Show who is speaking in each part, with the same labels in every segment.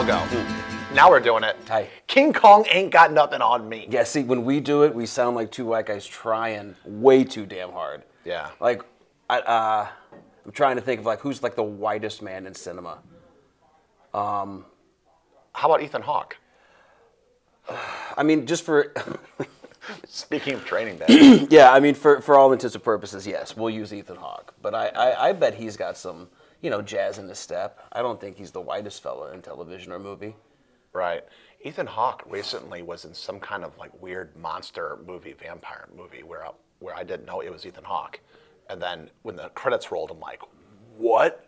Speaker 1: now go. Now we're doing it.
Speaker 2: Hi.
Speaker 1: King Kong ain't got nothing on me.
Speaker 2: Yeah, see, when we do it, we sound like two white guys trying way too damn hard.
Speaker 1: Yeah.
Speaker 2: Like, I'm trying to think of, like, who's, like, the whitest man in cinema.
Speaker 1: How about Ethan Hawke?
Speaker 2: I mean, just for...
Speaker 1: Speaking of Training Day.
Speaker 2: Yeah, I mean, for all intents and purposes, yes, we'll use Ethan Hawke. But I bet he's got some, jazz in his step. I don't think he's the whitest fella in television or movie.
Speaker 1: Right. Ethan Hawke recently was in some kind of like weird monster movie, vampire movie, where I didn't know it was Ethan Hawke. And then when the credits rolled, I'm like, what?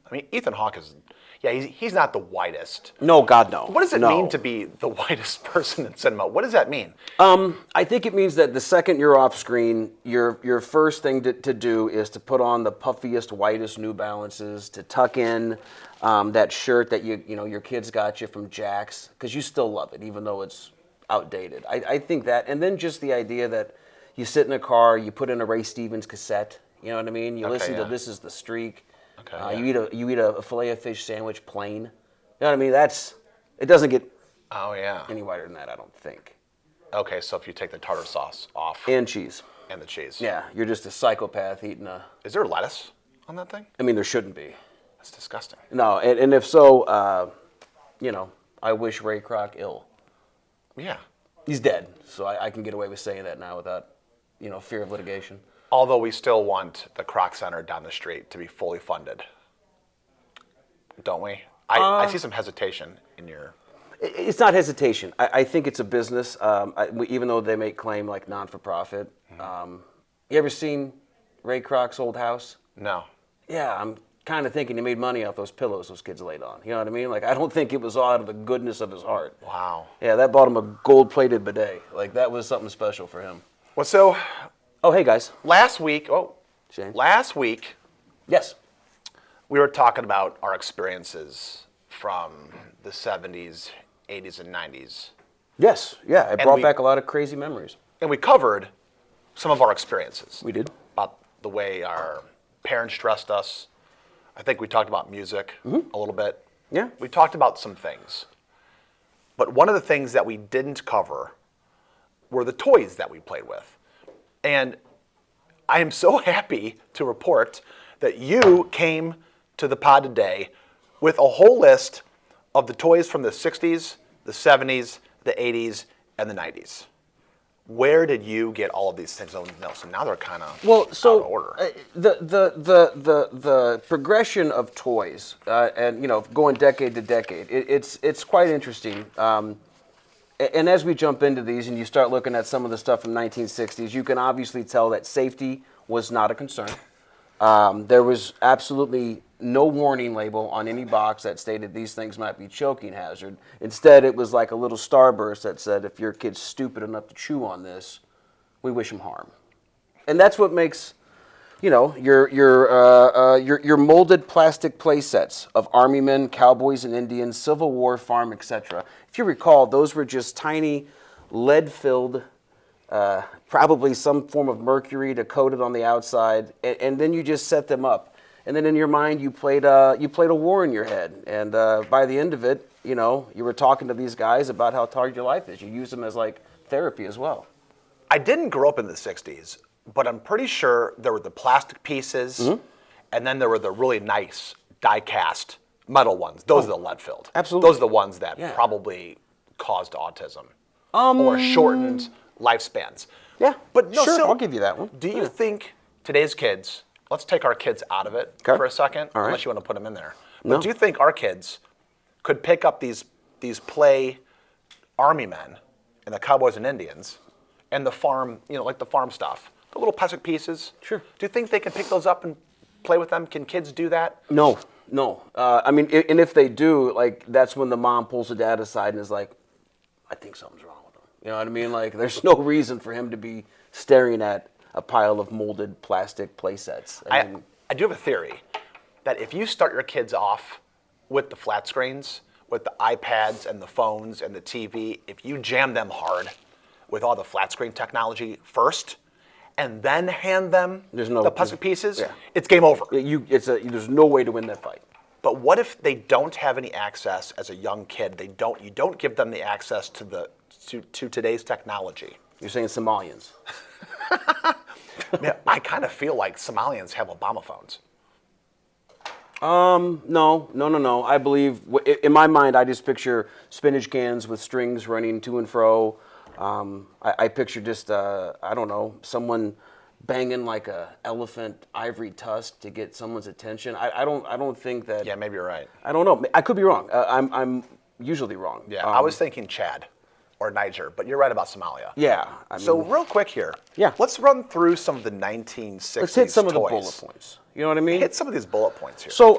Speaker 1: I mean, Ethan Hawke is, he's not the whitest.
Speaker 2: No, God, no.
Speaker 1: What does it mean to be the whitest person in cinema? What does that mean?
Speaker 2: I think it means that the second you're off screen, your first thing to do is to put on the puffiest, whitest New Balances, to tuck in that shirt that your kids got you from Jack's, because you still love it, even though it's outdated. I think that, and then just the idea that you sit in a car, you put in a Ray Stevens cassette, you know what I mean? You listen to This Is the Streak.
Speaker 1: Okay,
Speaker 2: You eat a filet of fish sandwich plain. You know what I mean? It doesn't get any whiter than that, I don't think.
Speaker 1: Okay, so if you take the tartar sauce off.
Speaker 2: And cheese.
Speaker 1: And the cheese.
Speaker 2: Yeah, you're just a psychopath eating a...
Speaker 1: Is there lettuce on that thing?
Speaker 2: I mean, there shouldn't be.
Speaker 1: That's disgusting.
Speaker 2: No, and if so, I wish Ray Kroc ill.
Speaker 1: Yeah.
Speaker 2: He's dead, so I can get away with saying that now without, fear of litigation.
Speaker 1: Although we still want the Kroc Center down the street to be fully funded. Don't we? I see some hesitation in your...
Speaker 2: It's not hesitation. I think it's a business, even though they may claim like non-for-profit. Mm-hmm. You ever seen Ray Kroc's old house?
Speaker 1: No.
Speaker 2: Yeah, I'm kind of thinking he made money off those pillows those kids laid on. You know what I mean? Like, I don't think it was all out of the goodness of his heart.
Speaker 1: Wow.
Speaker 2: Yeah, that bought him a gold-plated bidet. Like, that was something special for him.
Speaker 1: Well, so...
Speaker 2: Oh, hey, guys.
Speaker 1: Last week... Oh,
Speaker 2: Shane?
Speaker 1: Last week...
Speaker 2: Yes.
Speaker 1: We were talking about our experiences from the 70s, 80s, and 90s.
Speaker 2: Yes, yeah. It brought back a lot of crazy memories.
Speaker 1: And we covered some of our experiences.
Speaker 2: We did.
Speaker 1: About the way our parents dressed us. I think we talked about music a little bit.
Speaker 2: Yeah.
Speaker 1: We talked about some things. But one of the things that we didn't cover were the toys that we played with. And I am so happy to report that you came to the pod today with a whole list of the toys from the 60s, the 70s, the 80s, and the 90s. Where did you get all of these things? Oh, no, so now they're kind of out of order.
Speaker 2: The progression of toys, and going decade to decade, it's quite interesting. And as we jump into these and you start looking at some of the stuff from 1960s, you can obviously tell that safety was not a concern. There was absolutely no warning label on any box that stated these things might be choking hazard. Instead, it was like a little starburst that said, if your kid's stupid enough to chew on this, we wish him harm. And that's what makes, your molded plastic play sets of Army men, cowboys and Indians, Civil War, farm, etc. If you recall, those were just tiny lead-filled, probably some form of mercury to coat it on the outside, and then you just set them up. And then in your mind, you played a war in your head. And by the end of it, you were talking to these guys about how hard your life is. You use them as like therapy as well.
Speaker 1: I didn't grow up in the 60s, but I'm pretty sure there were the plastic pieces, and then there were the really nice die-cast metal ones. Those are the lead-filled.
Speaker 2: Absolutely.
Speaker 1: Those are the ones that probably caused autism or shortened lifespans.
Speaker 2: Yeah,
Speaker 1: but no,
Speaker 2: sure,
Speaker 1: so
Speaker 2: I'll give you that one.
Speaker 1: Do you think today's kids, let's take our kids out of it for a second, unless you want to put them in there. But do you think our kids could pick up these play Army men and the cowboys and Indians and the farm, like the farm stuff, the little plastic pieces?
Speaker 2: Sure.
Speaker 1: Do you think they can pick those up and play with them? Can kids do that?
Speaker 2: No. I mean, and if they do, like, that's when the mom pulls the dad aside and is like, I think something's wrong with him. You know what I mean? Like, there's no reason for him to be staring at a pile of molded plastic play sets.
Speaker 1: I do have a theory that if you start your kids off with the flat screens, with the iPads and the phones and the TV, if you jam them hard with all the flat screen technology first, and then hand them the plastic pieces, it's game over.
Speaker 2: There's no way to win that fight.
Speaker 1: But what if they don't have any access as a young kid? You don't give them the access to today's technology.
Speaker 2: You're saying Somalians?
Speaker 1: Man, I kind of feel like Somalians have Obama phones.
Speaker 2: No. I believe, in my mind, I just picture spinach cans with strings running to and fro. I picture just, I don't know, someone banging like a elephant ivory tusk to get someone's attention. I don't think that.
Speaker 1: Yeah, maybe you're right.
Speaker 2: I don't know. I could be wrong. I'm usually wrong.
Speaker 1: Yeah, I was thinking Chad or Niger, but you're right about Somalia.
Speaker 2: Yeah.
Speaker 1: So real quick here.
Speaker 2: Yeah.
Speaker 1: Let's run through some of the 1960s
Speaker 2: let's hit some
Speaker 1: toys.
Speaker 2: of the bullet points. You know what I mean?
Speaker 1: Hit some of these bullet points here.
Speaker 2: So,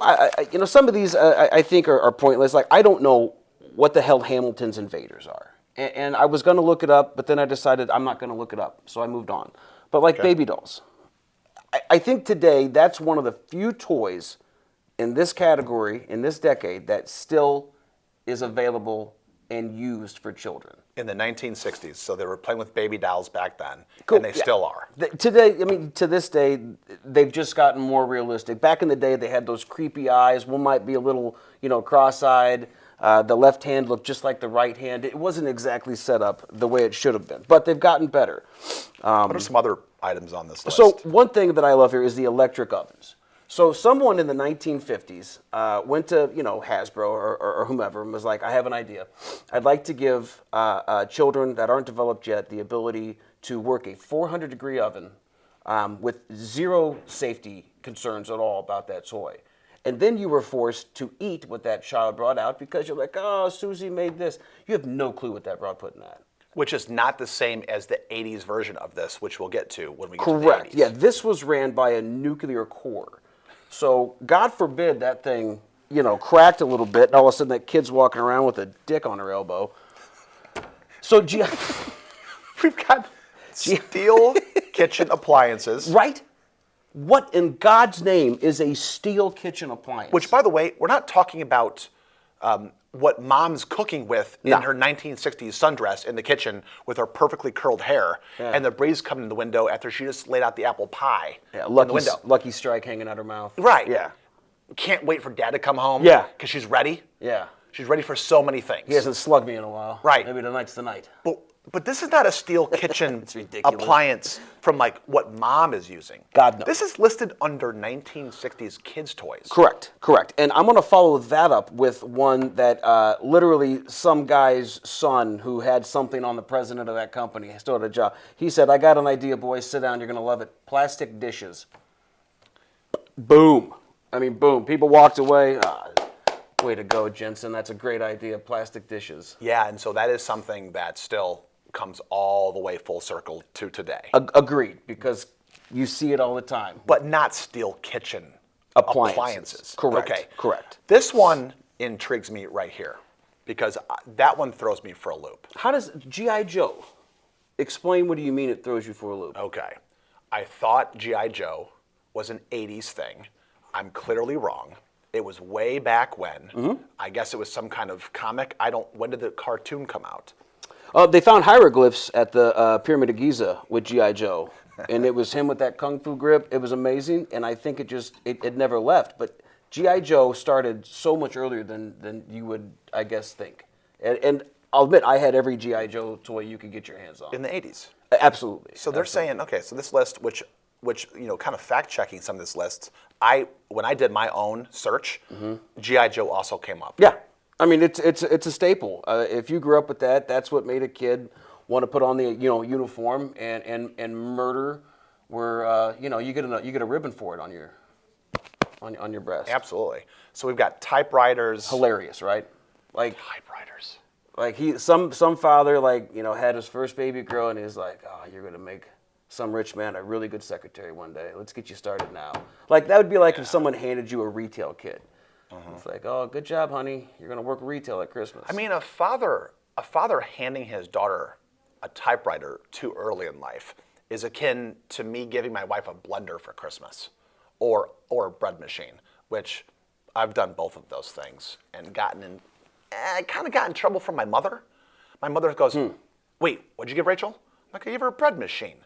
Speaker 2: some of these I think are pointless. Like, I don't know what the hell Hamilton's invaders are. And I was going to look it up, but then I decided I'm not going to look it up. So I moved on. But like baby dolls. I think today that's one of the few toys in this category, in this decade, that still is available and used for children.
Speaker 1: In the 1960s, so they were playing with baby dolls back then,
Speaker 2: Cool.
Speaker 1: and they still are.
Speaker 2: Today, I mean, to this day, they've just gotten more realistic. Back in the day, they had those creepy eyes. One might be a little, cross-eyed. The left hand looked just like the right hand. It wasn't exactly set up the way it should have been, but they've gotten better.
Speaker 1: What are some other items on this list?
Speaker 2: So one thing that I love here is the electric ovens. So someone in the 1950s went to, Hasbro or whomever and was like, I have an idea. I'd like to give children that aren't developed yet the ability to work a 400-degree oven with zero safety concerns at all about that toy. And then you were forced to eat what that child brought out because you're like, oh, Susie made this. You have no clue what that brought put in that.
Speaker 1: Which is not the same as the 80s version of this, which we'll get to when we get
Speaker 2: Correct.
Speaker 1: to the 80s.
Speaker 2: Yeah, this was ran by a nuclear core. So God forbid that thing, cracked a little bit, and all of a sudden that kid's walking around with a dick on her elbow. So
Speaker 1: we've got steel kitchen appliances.
Speaker 2: Right? What in God's name is a steel kitchen appliance?
Speaker 1: Which, by the way, we're not talking about what mom's cooking with in her 1960s sundress in the kitchen with her perfectly curled hair and the breeze coming in the window after she just laid out the apple pie in the window.
Speaker 2: Lucky Strike hanging out her mouth.
Speaker 1: Right.
Speaker 2: Yeah.
Speaker 1: Can't wait for Dad to come home.
Speaker 2: Yeah.
Speaker 1: Because she's ready.
Speaker 2: Yeah.
Speaker 1: She's ready for so many things.
Speaker 2: He hasn't slugged me in a while.
Speaker 1: Right.
Speaker 2: Maybe tonight's the night.
Speaker 1: But this is not a steel kitchen appliance from like what mom is using.
Speaker 2: God, no.
Speaker 1: This is listed under 1960s kids' toys.
Speaker 2: Correct. And I'm going to follow that up with one that literally some guy's son who had something on the president of that company, still had a job. He said, I got an idea, boys. Sit down. You're going to love it. Plastic dishes. Boom. Boom. People walked away. Way to go, Jensen. That's a great idea. Plastic dishes.
Speaker 1: Yeah, and so that is something that still comes all the way full circle to today.
Speaker 2: Agreed, because you see it all the time.
Speaker 1: But not steel kitchen appliances.
Speaker 2: Correct.
Speaker 1: Okay.
Speaker 2: Correct.
Speaker 1: This one intrigues me right here because that one throws me for a loop.
Speaker 2: How does G.I. Joe? Explain what do you mean it throws you for a loop?
Speaker 1: Okay. I thought G.I. Joe was an 80s thing. I'm clearly wrong. It was way back when. Mm-hmm. I guess it was some kind of comic. When did the cartoon come out?
Speaker 2: They found hieroglyphs at the Pyramid of Giza with G.I. Joe. And it was him with that kung fu grip. It was amazing. And I think it never left. But G.I. Joe started so much earlier than you would, I guess, think. And I'll admit, I had every G.I. Joe toy you could get your hands on.
Speaker 1: In the 80s?
Speaker 2: Absolutely.
Speaker 1: So they're saying, okay, so this list, which kind of fact-checking some of this lists, when I did my own search, G.I. Joe also came up.
Speaker 2: Yeah. It's a staple. If you grew up with that, that's what made a kid want to put on the uniform and murder. Where you get a ribbon for it on your breast.
Speaker 1: Absolutely. So we've got typewriters.
Speaker 2: Hilarious, right? Like
Speaker 1: Typewriters.
Speaker 2: Like some father had his first baby girl and he's like, oh, you're gonna make some rich man a really good secretary one day. Let's get you started now. Like that would be like if someone handed you a retail kit. It's like, oh, good job, honey. You're gonna work retail at Christmas.
Speaker 1: A father handing his daughter a typewriter too early in life is akin to me giving my wife a blender for Christmas, or a bread machine, which I've done both of those things and I kind of got in trouble from my mother. My mother goes, wait, what'd you give Rachel? I'm like, I gave her a bread machine.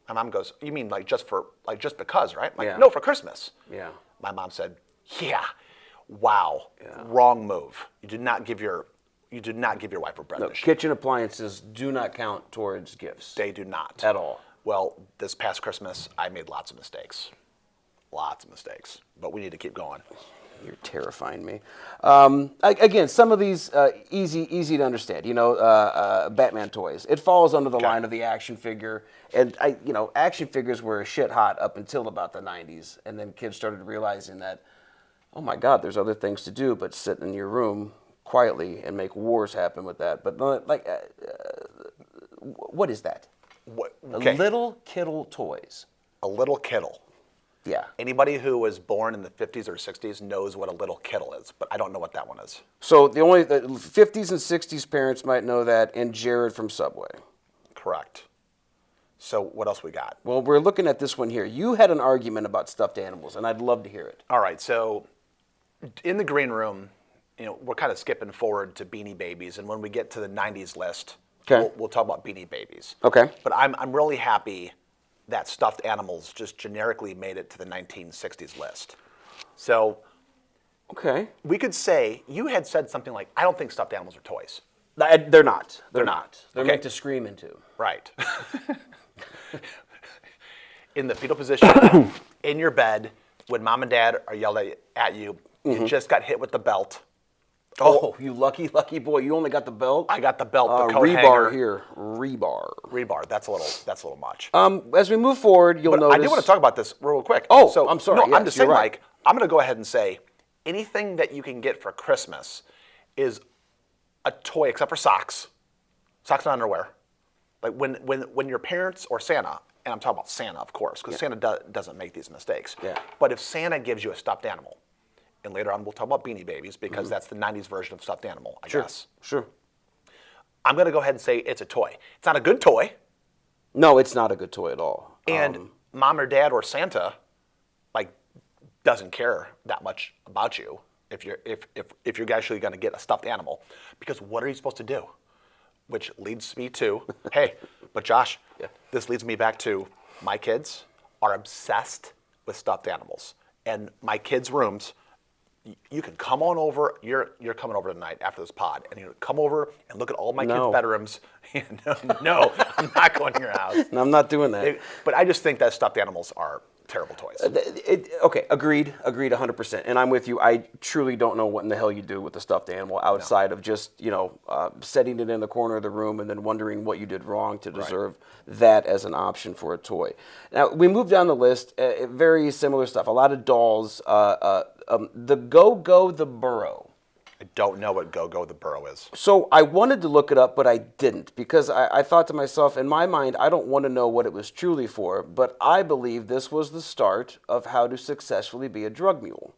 Speaker 1: My mom goes, you mean just because, right? I'm like, no, for Christmas.
Speaker 2: Yeah.
Speaker 1: My mom said, yeah, wow, wrong move. You did not give your wife a bread
Speaker 2: No,
Speaker 1: dish.
Speaker 2: kitchen appliances do not count towards gifts.
Speaker 1: They do not.
Speaker 2: At all.
Speaker 1: Well, this past Christmas, I made lots of mistakes. Lots of mistakes. But we need to keep going.
Speaker 2: You're terrifying me. Again, some of these easy to understand. Batman toys. It falls under the line of the action figure, and action figures were shit hot up until about the '90s, and then kids started realizing that, oh my God, there's other things to do but sit in your room quietly and make wars happen with that. But what is that?
Speaker 1: Okay.
Speaker 2: Little Kittle toys.
Speaker 1: A little kittle.
Speaker 2: Yeah.
Speaker 1: Anybody who was born in the 50s or 60s knows what a little kittle is, but I don't know what that one is.
Speaker 2: So the 50s and 60s parents might know that, and Jared from Subway.
Speaker 1: Correct. So what else we got?
Speaker 2: Well, we're looking at this one here. You had an argument about stuffed animals, and I'd love to hear it.
Speaker 1: All right, so in the green room, we're kind of skipping forward to Beanie Babies, and when we get to the 90s list, we'll talk about Beanie Babies.
Speaker 2: Okay.
Speaker 1: But I'm really happy that stuffed animals just generically made it to the 1960s list. So we could say, you had said something like, I don't think stuffed animals are toys.
Speaker 2: They're not.
Speaker 1: They're not.
Speaker 2: They're meant to scream into.
Speaker 1: Right. In the fetal position, in your bed, when mom and dad are yelling at you, you just got hit with the belt.
Speaker 2: Oh, you lucky boy! You only got the belt.
Speaker 1: I got the belt, the coat
Speaker 2: rebar
Speaker 1: hanger.
Speaker 2: here. Rebar.
Speaker 1: That's a little much.
Speaker 2: As we move forward, you'll notice.
Speaker 1: I do want to talk about this real quick.
Speaker 2: Oh,
Speaker 1: so,
Speaker 2: I'm sorry.
Speaker 1: No,
Speaker 2: Yes,
Speaker 1: I'm just saying,
Speaker 2: you're right.
Speaker 1: Mike. I'm going to go ahead and say, anything that you can get for Christmas is a toy, except for socks and underwear. Like when your parents or Santa, and I'm talking about Santa, of course, because Santa doesn't make these mistakes.
Speaker 2: Yeah.
Speaker 1: But if Santa gives you a stuffed animal, and later on we'll talk about Beanie Babies, because that's the 90s version of stuffed animal, I guess.
Speaker 2: Sure.
Speaker 1: I'm going to go ahead and say it's a toy. It's not a good toy.
Speaker 2: No, it's not a good toy at all.
Speaker 1: And mom or dad or Santa, doesn't care that much about you if you're actually going to get a stuffed animal, because what are you supposed to do? Which leads me to, hey, but Josh, this leads me back to my kids are obsessed with stuffed animals, and my kids' rooms. You can come on over. You're coming over tonight after this pod, and you come over and look at all my kids' bedrooms. No, I'm not going to your house.
Speaker 2: No, I'm not doing that.
Speaker 1: But I just think that stuffed animals are terrible toys.
Speaker 2: Okay, agreed 100%. And I'm with you. I truly don't know what in the hell you do with the stuffed animal outside of just, setting it in the corner of the room and then wondering what you did wrong to deserve that as an option for a toy. Now, we move down the list, very similar stuff. A lot of dolls. The Go-Go the Burrow.
Speaker 1: I don't know what Go-Go the Burrow is.
Speaker 2: So I wanted to look it up, but I didn't, because I thought to myself, in my mind, I don't want to know what it was truly for, but I believe this was the start of how to successfully be a drug mule.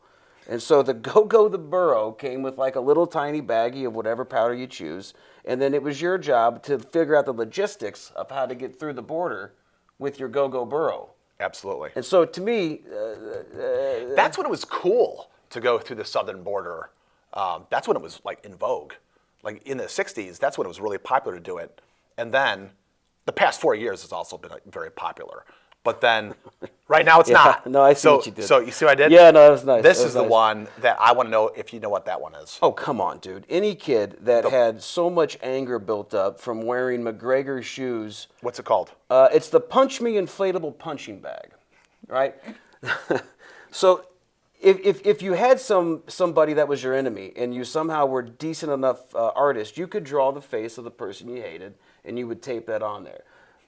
Speaker 2: And so the Go-Go the Burrow came with like a little tiny baggie of whatever powder you choose, and then it was your job to figure out the logistics of how to get through the border with your Go-Go Burrow.
Speaker 1: Absolutely.
Speaker 2: And so to me...
Speaker 1: that's when it was cool to go through the southern border. That's when it was in vogue. Like in the 60s, that's when it was really popular to do it. And then the past 4 years has also been very popular. But then right now it's not.
Speaker 2: No, I see what you did.
Speaker 1: So you see what I did?
Speaker 2: Yeah, no, that was nice.
Speaker 1: This is the one that I want to know if you know what that one is.
Speaker 2: Oh, come on, dude. Any kid that had so much anger built up from wearing McGregor shoes.
Speaker 1: What's it called?
Speaker 2: It's the Punch Me inflatable punching bag, right? So if you had somebody that was your enemy and you somehow were decent enough artist, you could draw the face of the person you hated and you would tape that on there.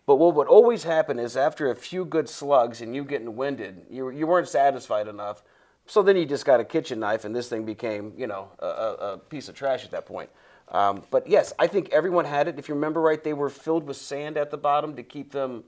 Speaker 2: But what would always happen is after a few good slugs and you getting winded, you weren't satisfied enough. So then you just got a kitchen knife and this thing became, a piece of trash at that point. But yes, I think everyone had it. If you remember right, they were filled with sand at the bottom to keep them,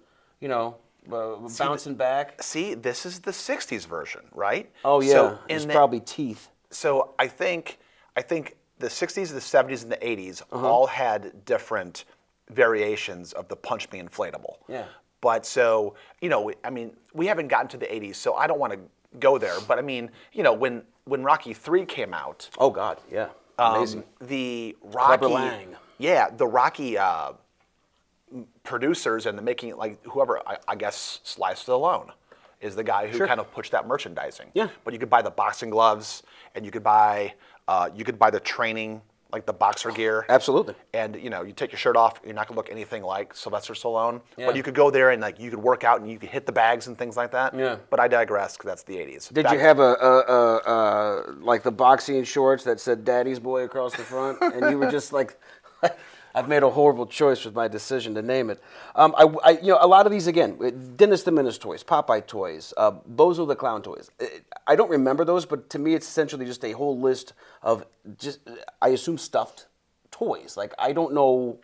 Speaker 2: bouncing back.
Speaker 1: See, this is the 60s version, right?
Speaker 2: Oh, yeah.
Speaker 1: So
Speaker 2: it's probably teeth.
Speaker 1: So I think the 60s, the 70s, and the 80s all had different variations of the Punch Me inflatable.
Speaker 2: Yeah.
Speaker 1: But so, we haven't gotten to the 80s, so I don't want to go there. But when Rocky 3 came out.
Speaker 2: Oh, God, yeah. Amazing.
Speaker 1: The Rocky.
Speaker 2: Clubber Lang.
Speaker 1: Yeah, the Rocky producers and the making, whoever, I guess, Sly Stallone. is the guy who kind of pushed that merchandising.
Speaker 2: Yeah.
Speaker 1: But you could buy the boxing gloves, and you could buy the training, like the boxer gear.
Speaker 2: Absolutely.
Speaker 1: And you take your shirt off, you're not gonna look anything like Sylvester Stallone.
Speaker 2: Yeah.
Speaker 1: But you could go there and you could work out and you could hit the bags and things like that.
Speaker 2: Yeah.
Speaker 1: But I digress because that's the 80s.
Speaker 2: Did you have like the boxing shorts that said "Daddy's Boy" across the front, and you were just like, "I've made a horrible choice with my decision to name it." A lot of these again, Dennis the Menace toys, Popeye toys, Bozo the Clown toys. I don't remember those, but to me, it's essentially just a whole list of I assume stuffed toys. Like I don't know.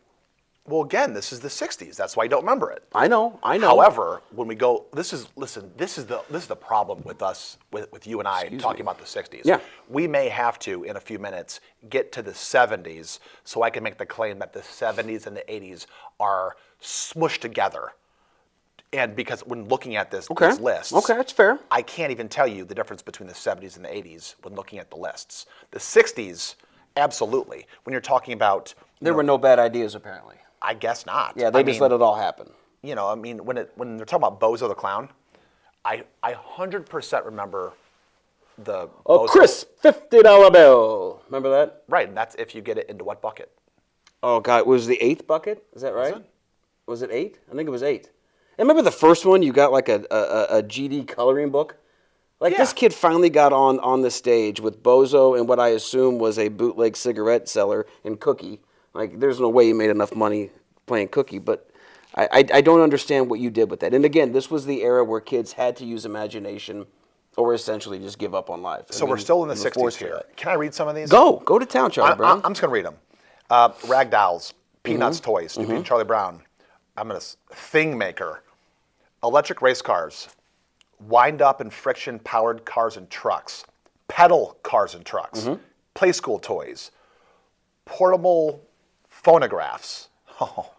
Speaker 1: Well, again, this is the 60s. That's why I don't remember it.
Speaker 2: I know.
Speaker 1: However, when we go, this is the problem with us, with you and I talking about the 60s.
Speaker 2: Yeah.
Speaker 1: We may have to, in a few minutes, get to the 70s so I can make the claim that the 70s and the 80s are smushed together. And because when looking at these lists,
Speaker 2: Okay, that's fair.
Speaker 1: I can't even tell you the difference between the 70s and the 80s when looking at the lists. The 60s, absolutely. When you're talking about...
Speaker 2: There were no bad ideas, apparently.
Speaker 1: I guess not.
Speaker 2: Yeah, they just let it all happen.
Speaker 1: When they're talking about Bozo the Clown, I 100% remember the Bozo.
Speaker 2: Crisp $50 bill. Remember that?
Speaker 1: Right, and that's if you get it into what bucket?
Speaker 2: Oh God, it was the 8th bucket? Is that right? Was it 8? I think it was 8. And remember the first one? You got like a GD coloring book. Like this kid finally got on the stage with Bozo and what I assume was a bootleg cigarette seller and Cookie. Like, there's no way he made enough money playing Cookie, but I don't understand what you did with that. And again, this was the era where kids had to use imagination or essentially just give up on life.
Speaker 1: So we're still in the 60s here. Can I read some of these?
Speaker 2: Go to town, Charlie Brown.
Speaker 1: I'm just going to read them. Rag Dolls, Peanuts toys, Snoopy and Charlie Brown. Thing Maker, electric race cars, wind-up and friction-powered cars and trucks, pedal cars and trucks, play school toys, portable phonographs. Oh.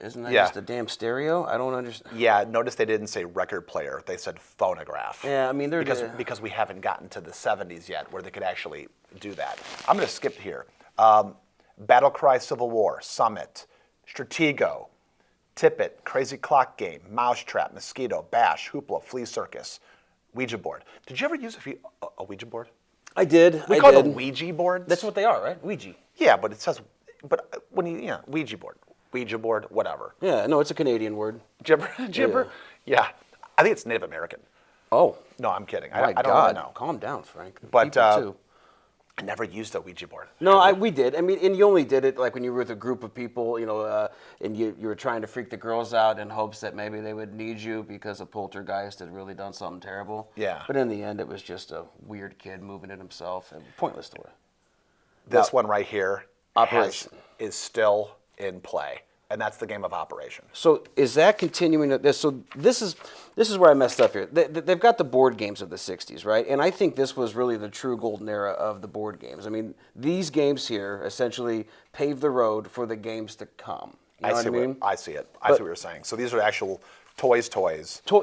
Speaker 2: Isn't that just a damn stereo? I don't understand.
Speaker 1: Yeah, notice they didn't say record player. They said phonograph.
Speaker 2: Yeah, I mean, they're...
Speaker 1: Because we haven't gotten to the 70s yet where they could actually do that. I'm going to skip here. Battle Cry Civil War, Summit, Stratego, Tippet, Crazy Clock Game, Mousetrap, Mosquito, Bash, Hoopla, Flea Circus, Ouija board. Did you ever use a Ouija board?
Speaker 2: I did.
Speaker 1: We call it a Ouija board.
Speaker 2: That's what they are, right? Ouija.
Speaker 1: Yeah, but it says, Ouija board, whatever.
Speaker 2: Yeah, no, it's a Canadian word.
Speaker 1: Gibber? Yeah. I think it's Native American.
Speaker 2: Oh.
Speaker 1: No, I'm kidding.
Speaker 2: My
Speaker 1: I don't
Speaker 2: God.
Speaker 1: really know.
Speaker 2: Calm down, Frank.
Speaker 1: But
Speaker 2: People too.
Speaker 1: I never used a Ouija board.
Speaker 2: No, we did. I mean, and you only did it like when you were with a group of people, and you were trying to freak the girls out in hopes that maybe they would need you because a poltergeist had really done something terrible.
Speaker 1: Yeah.
Speaker 2: But in the end, it was just a weird kid moving it himself. And pointless story.
Speaker 1: This one right here
Speaker 2: Operation.
Speaker 1: is still in play, and that's the game of Operation.
Speaker 2: So is that continuing? So this is where I messed up here. They've got the board games of the 60s, right? And I think this was really the true golden era of the board games. I mean, these games here essentially paved the road for the games to come. You know what I mean?
Speaker 1: I see it. I see what you're saying. So these are actual toys.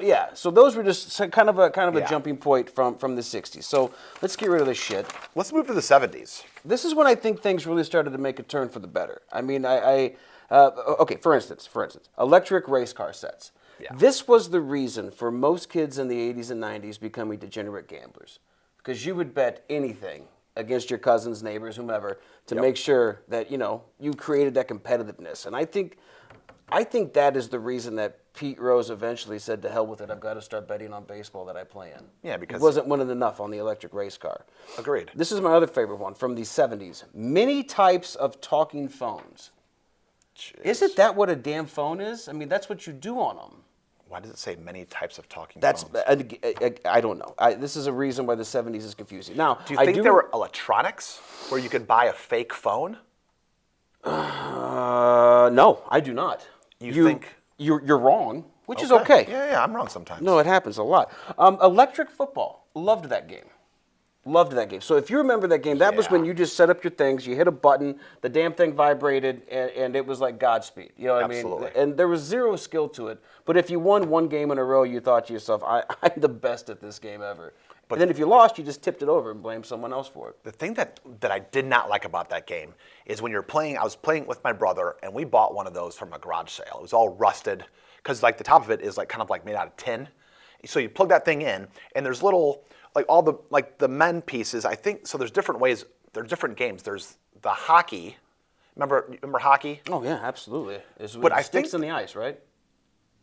Speaker 2: Yeah. So those were just kind of a jumping point from the 60s. So let's get rid of this shit.
Speaker 1: Let's move to the 70s.
Speaker 2: This is when I think things really started to make a turn for the better. I mean, okay, for instance, electric race car sets.
Speaker 1: Yeah.
Speaker 2: This was the reason for most kids in the 80s and 90s becoming degenerate gamblers. Because you would bet anything against your cousins, neighbors, whomever, to make sure that, you created that competitiveness. And I think that is the reason that Pete Rose eventually said, to hell with it, I've got to start betting on baseball that I play in.
Speaker 1: Yeah, because...
Speaker 2: It wasn't winning enough on the electric race car.
Speaker 1: Agreed.
Speaker 2: This is my other favorite one from the 70s. Many types of talking phones.
Speaker 1: Jeez.
Speaker 2: Isn't that what a damn phone is? I mean, that's what you do on them.
Speaker 1: Why does it say many types of talking
Speaker 2: That's
Speaker 1: phones?
Speaker 2: I don't know. This is a reason why the 70s is confusing. Now,
Speaker 1: do you think there were electronics where you could buy a fake phone?
Speaker 2: No, I do not.
Speaker 1: You think
Speaker 2: you're wrong, which is okay.
Speaker 1: Yeah, I'm wrong sometimes.
Speaker 2: No, it happens a lot. Electric football. Loved that game. So if you remember that game, that was when you just set up your things, you hit a button, the damn thing vibrated, and it was like Godspeed. You know what I mean?
Speaker 1: Absolutely.
Speaker 2: And there was zero skill to it. But if you won one game in a row, you thought to yourself, I'm the best at this game ever. But then if you lost, you just tipped it over and blamed someone else for it.
Speaker 1: The thing that I did not like about that game is when you're playing, I was playing with my brother, and we bought one of those from a garage sale. It was all rusted, because like the top of it is like kind of like made out of tin. So you plug that thing in, and there's little, like all the, like the men pieces, I think, so there's different ways, there's different games. There's the hockey. Remember hockey?
Speaker 2: Oh, yeah, absolutely. It's
Speaker 1: But
Speaker 2: with
Speaker 1: I
Speaker 2: the sticks
Speaker 1: think-
Speaker 2: in the ice, right?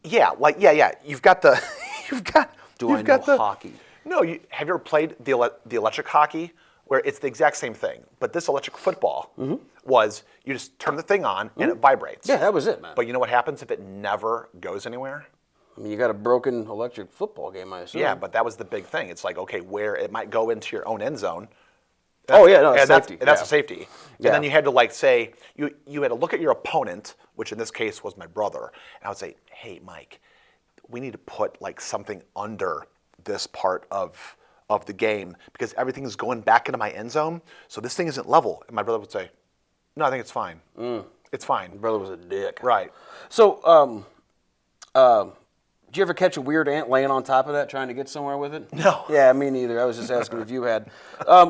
Speaker 1: Yeah, like, yeah. You've got the, you've got the
Speaker 2: hockey?
Speaker 1: No, have you ever played the electric hockey, where it's the exact same thing? But this electric football was, you just turn the thing on and it vibrates.
Speaker 2: Yeah, that was it, man.
Speaker 1: But you know what happens if it never goes anywhere?
Speaker 2: I mean, you got a broken electric football game, I assume.
Speaker 1: Yeah, but that was the big thing. It's like, okay, where it might go into your own end zone.
Speaker 2: Oh, yeah, no, it's safety.
Speaker 1: That's
Speaker 2: yeah.
Speaker 1: a safety.
Speaker 2: Yeah.
Speaker 1: And then you had to like say, you had to look at your opponent, which in this case was my brother, and I would say, hey, Mike, we need to put like something under this part of the game because everything is going back into my end zone, so this thing isn't level. And my brother would say, no, I think it's fine. It's fine.
Speaker 2: Your brother was a dick.
Speaker 1: Right.
Speaker 2: So, did you ever catch a weird ant laying on top of that trying to get somewhere with it?
Speaker 1: No.
Speaker 2: Yeah, me neither. I was just asking if you had.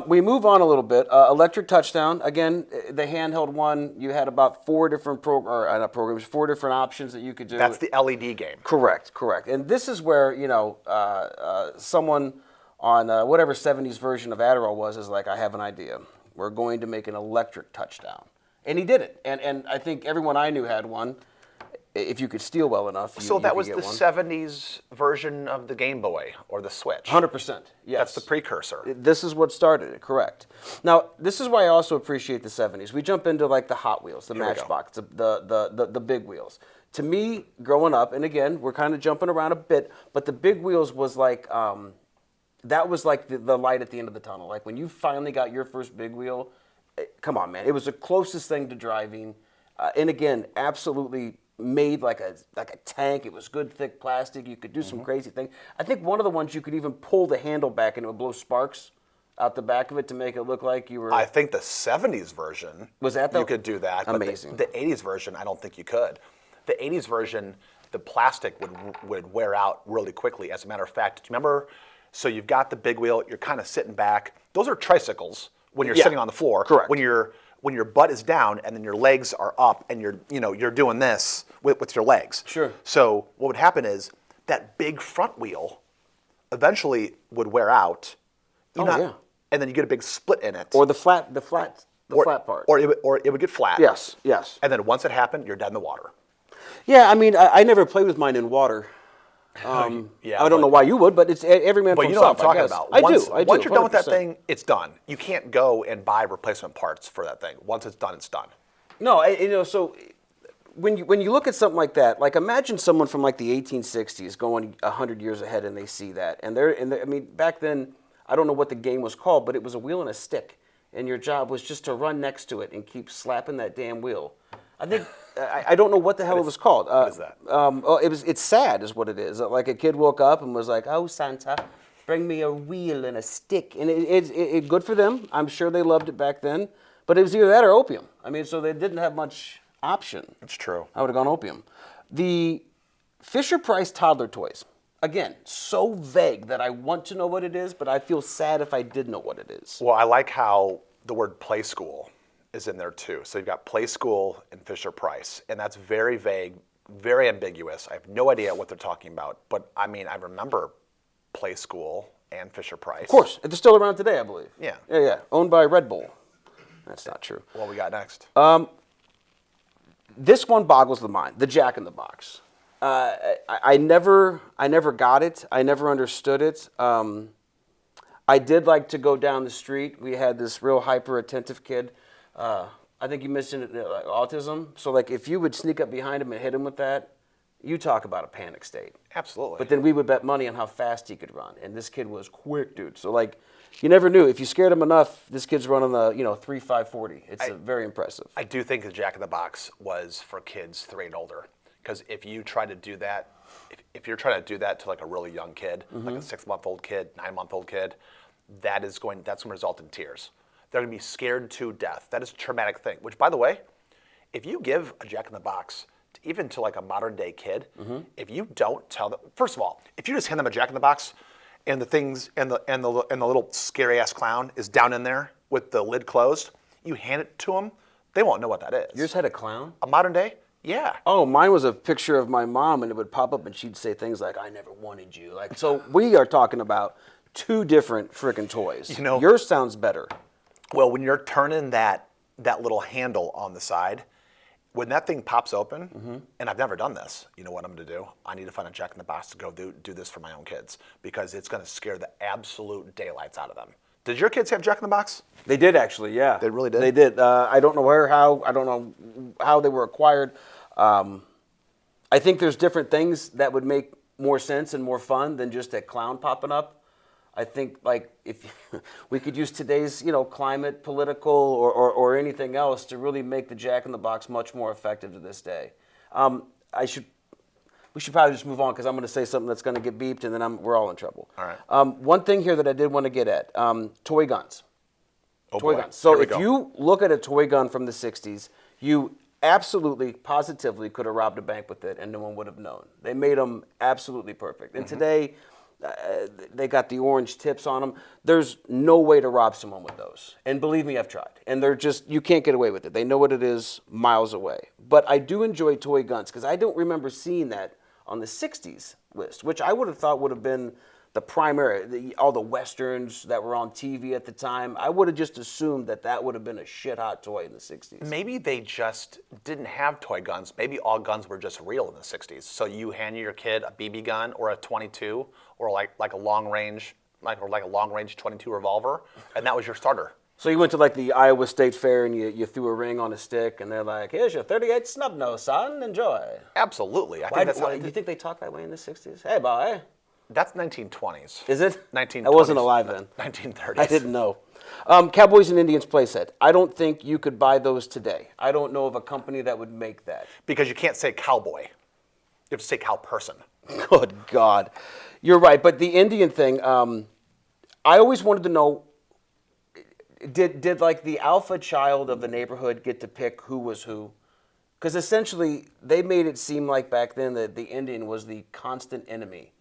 Speaker 2: We move on a little bit. Electric touchdown. Again, the handheld one, you had about four different four different options that you could do.
Speaker 1: That's the LED game.
Speaker 2: Correct. And this is where, someone on whatever 70s version of Adderall was is like, I have an idea. We're going to make an electric touchdown. And he did it. And I think everyone I knew had one. If you could steal well enough,
Speaker 1: So
Speaker 2: you
Speaker 1: that
Speaker 2: could
Speaker 1: was
Speaker 2: get
Speaker 1: the
Speaker 2: one.
Speaker 1: 70s version of the Game Boy or the Switch.
Speaker 2: 100%. Yes.
Speaker 1: That's the precursor.
Speaker 2: This is what started it, correct. Now, this is why I also appreciate the 70s. We jump into like the Hot Wheels, the
Speaker 1: Here we go.
Speaker 2: Matchbox, the big wheels. To me, growing up, and again, we're kind of jumping around a bit, but the big wheels was like, that was like the light at the end of the tunnel. Like when you finally got your first big wheel, come on, man. It was the closest thing to driving. And again, absolutely made like a tank. It was good, thick plastic. You could do some crazy things. I think one of the ones you could even pull the handle back and it would blow sparks out the back of it to make it look like you were...
Speaker 1: I think the 70s version,
Speaker 2: Was that the...
Speaker 1: you could do that.
Speaker 2: Amazing.
Speaker 1: But the 80s version, I don't think you could. The 80s version, the plastic would wear out really quickly. As a matter of fact, do you remember? So you've got the big wheel. You're kind of sitting back. Those are tricycles when you're sitting on the floor.
Speaker 2: Correct.
Speaker 1: When your butt is down and then your legs are up and you're doing this with your legs.
Speaker 2: Sure.
Speaker 1: So what would happen is that big front wheel eventually would wear out.
Speaker 2: Yeah.
Speaker 1: And then you get a big split in it.
Speaker 2: Or the flat part.
Speaker 1: Or it would get flat.
Speaker 2: Yes.
Speaker 1: And then once it happened, you're dead in the water.
Speaker 2: Yeah, I mean, I never played with mine in water.
Speaker 1: Yeah,
Speaker 2: I don't know why you would, but it's every man for
Speaker 1: But you know
Speaker 2: himself,
Speaker 1: what I'm talking
Speaker 2: I guess.
Speaker 1: about.
Speaker 2: I do.
Speaker 1: Once you're done with that
Speaker 2: 100%.
Speaker 1: thing, it's done. You can't go and buy replacement parts for that thing. Once it's done, it's done.
Speaker 2: No, so when you look at something like that, like imagine someone from like the 1860s going 100 years ahead and they see that, and I mean, back then, I don't know what the game was called, but it was a wheel and a stick, and your job was just to run next to it and keep slapping that damn wheel. I think I don't know what the hell it was called.
Speaker 1: What is that?
Speaker 2: It's sad, is what it is. Like a kid woke up and was like, "Oh, Santa, bring me a wheel and a stick," and it good for them. I'm sure they loved it back then, but it was either that or opium. I mean, so they didn't have much option.
Speaker 1: It's true.
Speaker 2: I would have gone opium. The Fisher-Price toddler toys. Again, so vague that I want to know what it is, but I feel sad if I did know what it is.
Speaker 1: Well, I like how the word play school is in there too. So you've got play school and Fisher Price, and that's very vague, very ambiguous. I have no idea what they're talking about, but I mean, I remember play school and Fisher Price.
Speaker 2: Of course, they're still around today, I believe.
Speaker 1: Yeah.
Speaker 2: Yeah. Owned by Red Bull. That's not true.
Speaker 1: What we got next?
Speaker 2: This one boggles the mind. The Jack in the Box. I never got it. I never understood it. I did like to go down the street. We had this real hyper attentive kid. I think you mentioned it, autism. So like if you would sneak up behind him and hit him with that, you talk about a panic state.
Speaker 1: Absolutely.
Speaker 2: But then we would bet money on how fast he could run, and this kid was quick, dude. So like, you never knew if you scared him enough. This kid's running the 3.540. It's very impressive.
Speaker 1: I do think the Jack in the Box was for kids 3 and older, because if you try to do that, if you're trying to do that to like a really young kid, like a 6-month-old kid, 9-month-old kid, that's going to result in tears. They're going to be scared to death. That is a traumatic thing. Which, by the way, if you give a Jack in the Box even to like a modern day kid, if you don't tell them, first of all, if you just hand them a Jack in the Box, and the things and the little scary ass clown is down in there with the lid closed, you hand it to them, they won't know what that is.
Speaker 2: Yours had a clown?
Speaker 1: A modern day, Yeah.
Speaker 2: Oh, mine was a picture of my mom, and it would pop up, and she'd say things like, "I never wanted you." Like, so we are talking about two different freaking toys.
Speaker 1: You know,
Speaker 2: yours sounds better.
Speaker 1: Well, when you're turning that little handle on the side, when that thing pops open, and I've never done this, you know what I'm going to do? I need to find a Jack in the Box to go do this for my own kids because it's going to scare the absolute daylights out of them. Did your kids have Jack in the Box?
Speaker 2: They did actually, yeah.
Speaker 1: They really did?
Speaker 2: They did. I don't know I don't know how they were acquired. I think there's different things that would make more sense and more fun than just a clown popping up. I think like if we could use today's climate, political, or anything else to really make the Jack in the Box much more effective to this day. We should probably just move on because I'm going to say something that's going to get beeped and then we're all in trouble.
Speaker 1: All right.
Speaker 2: One thing here that I did want to get at, toy guns.
Speaker 1: Oh,
Speaker 2: Toy
Speaker 1: boy.
Speaker 2: guns. So
Speaker 1: Here we
Speaker 2: if
Speaker 1: go.
Speaker 2: you look at a toy gun from the 60s, you absolutely, positively could have robbed a bank with it and no one would have known. They made them absolutely perfect. And today, they got the orange tips on them. There's no way to rob someone with those. And believe me, I've tried. And they're just, you can't get away with it. They know what it is miles away. But I do enjoy toy guns because I don't remember seeing that on the 60s list, which I would have thought would have been the primary, all the Westerns that were on TV at the time. I would have just assumed that would have been a shit-hot toy in the 60s.
Speaker 1: Maybe they just didn't have toy guns. Maybe all guns were just real in the 60s. So you hand your kid a BB gun or a 22 or like a long range, like a long range 22 revolver, and that was your starter.
Speaker 2: So you went to like the Iowa State Fair and you threw a ring on a stick and they're like, "Here's your 38 snub nose, son. Enjoy."
Speaker 1: Absolutely. I
Speaker 2: Why,
Speaker 1: think that's how
Speaker 2: why, you think they talked that way in the 60s? Hey, boy.
Speaker 1: That's 1920s.
Speaker 2: Is it?
Speaker 1: 1920s.
Speaker 2: I wasn't alive then.
Speaker 1: 1930s.
Speaker 2: I didn't know. Cowboys and Indians playset. I don't think you could buy those today. I don't know of a company that would make that.
Speaker 1: Because you can't say cowboy. You have to say cow person.
Speaker 2: Good God. You're right. But the Indian thing, I always wanted to know, did like the alpha child of the neighborhood get to pick who was who? Because essentially, they made it seem like back then that the Indian was the constant enemy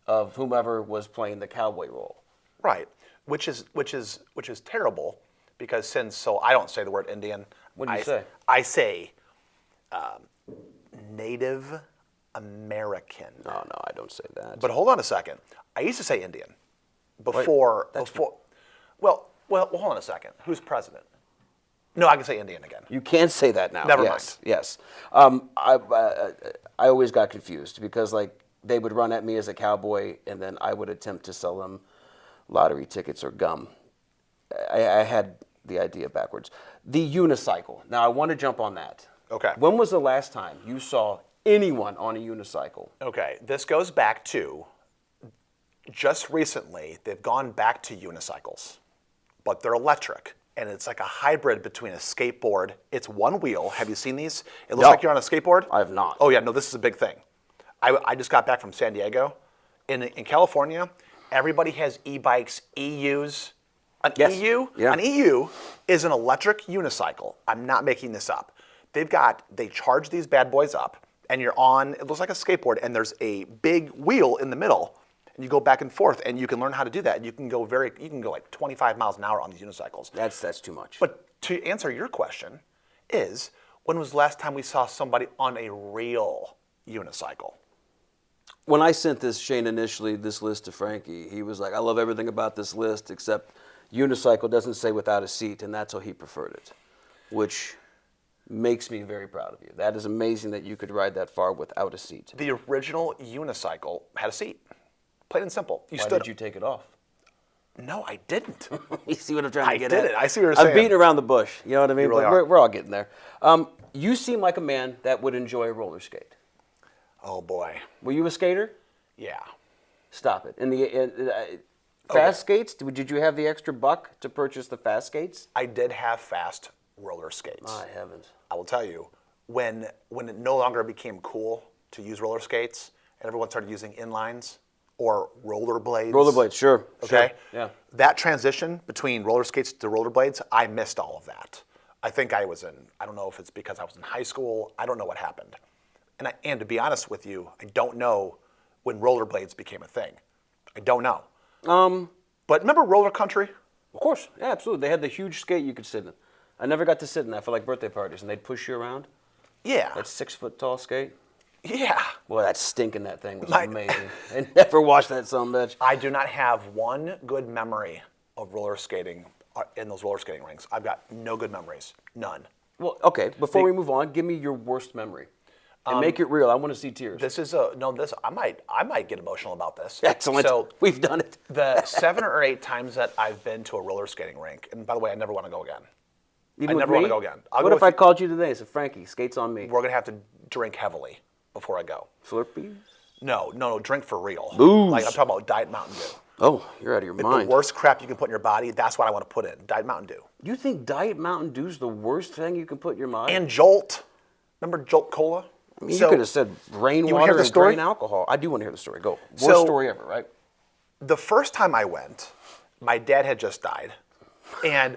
Speaker 2: of whomever was playing the cowboy role.
Speaker 1: Right. Which is terrible because so I don't say the word Indian.
Speaker 2: What do you say?
Speaker 1: I say Native American.
Speaker 2: No, I don't say that.
Speaker 1: But hold on a second. I used to say Indian before. Well, hold on a second. Who's president? No, I can say Indian again.
Speaker 2: You can't say that now.
Speaker 1: Never
Speaker 2: yes,
Speaker 1: mind.
Speaker 2: Yes. I always got confused because like they would run at me as a cowboy and then I would attempt to sell them lottery tickets or gum. I had the idea backwards. The unicycle. Now I want to jump on that.
Speaker 1: Okay.
Speaker 2: When was the last time you saw anyone on a unicycle?
Speaker 1: Okay. This goes back to just recently, they've gone back to unicycles, but they're electric. And it's like a hybrid between a skateboard. It's one wheel. Have you seen these? It looks
Speaker 2: No.
Speaker 1: like you're on a skateboard.
Speaker 2: I have not.
Speaker 1: Oh, yeah. No, this is a big thing. I just got back from San Diego. In California, everybody has e-bikes, EUs. An
Speaker 2: Yes.
Speaker 1: EU?
Speaker 2: Yeah.
Speaker 1: An EU is an electric unicycle. I'm not making this up. They charge these bad boys up, and you're on, it looks like a skateboard, and there's a big wheel in the middle, and you go back and forth, and you can learn how to do that. And you can go like 25 miles an hour on these unicycles.
Speaker 2: That's too much.
Speaker 1: But to answer your question is, when was the last time we saw somebody on a real unicycle?
Speaker 2: When I sent this list to Frankie, he was like, "I love everything about this list except unicycle doesn't say without a seat," and that's how he preferred it, which makes me very proud of you. That is amazing that you could ride that far without a seat.
Speaker 1: The original unicycle had a seat, plain and simple.
Speaker 2: Why did you take it off?
Speaker 1: No, I didn't.
Speaker 2: You see what I'm trying to get at?
Speaker 1: I did it. I see what you're saying.
Speaker 2: I'm beating around the bush. You know what I mean?
Speaker 1: You really
Speaker 2: But
Speaker 1: are.
Speaker 2: we're all getting there. You seem like a man that would enjoy a roller skate.
Speaker 1: Oh boy.
Speaker 2: Were you a skater?
Speaker 1: Yeah.
Speaker 2: Stop it. Fast skates? Did you have the extra buck to purchase the fast skates?
Speaker 1: I did have fast roller skates.
Speaker 2: My heavens.
Speaker 1: I will tell you, when it no longer became cool to use roller skates and everyone started using inlines or rollerblades.
Speaker 2: Rollerblades, sure.
Speaker 1: Okay?
Speaker 2: Sure. Yeah.
Speaker 1: That transition between roller skates to rollerblades, I missed all of that. I think I don't know if it's because I was in high school. I don't know what happened. And to be honest with you, I don't know when rollerblades became a thing. I don't know. But remember roller country?
Speaker 2: Of course. Yeah, absolutely. They had the huge skate you could sit in. I never got to sit in that for like birthday parties, and they'd push you around.
Speaker 1: Yeah.
Speaker 2: That 6-foot tall skate.
Speaker 1: Yeah.
Speaker 2: Boy, that stink in that thing was amazing. I never watched that son of a bitch.
Speaker 1: I do not have one good memory of roller skating in those roller skating rinks. I've got no good memories. None.
Speaker 2: Well, okay. Before we move on, give me your worst memory, and make it real. I want to see tears.
Speaker 1: This is I might get emotional about this.
Speaker 2: Excellent.
Speaker 1: So
Speaker 2: we've done it.
Speaker 1: the 7 or 8 times that I've been to a roller skating rink, and by the way, I never want to go again.
Speaker 2: Even
Speaker 1: I never want to go again.
Speaker 2: What if I called you today and said, Frankie, skates on me?
Speaker 1: We're gonna have to drink heavily before I go.
Speaker 2: Slurpees?
Speaker 1: No, drink for real.
Speaker 2: Booze.
Speaker 1: Like I'm talking about Diet Mountain Dew.
Speaker 2: Oh, you're out of your mind.
Speaker 1: The worst crap you can put in your body, that's what I want to put in. Diet Mountain Dew.
Speaker 2: You think Diet Mountain Dew's the worst thing you can put in your body?
Speaker 1: And Jolt. Remember Jolt Cola?
Speaker 2: I mean, you could have said rainwater and grain alcohol. I do want to hear the story. Go. Worst story ever, right?
Speaker 1: The first time I went, my dad had just died. And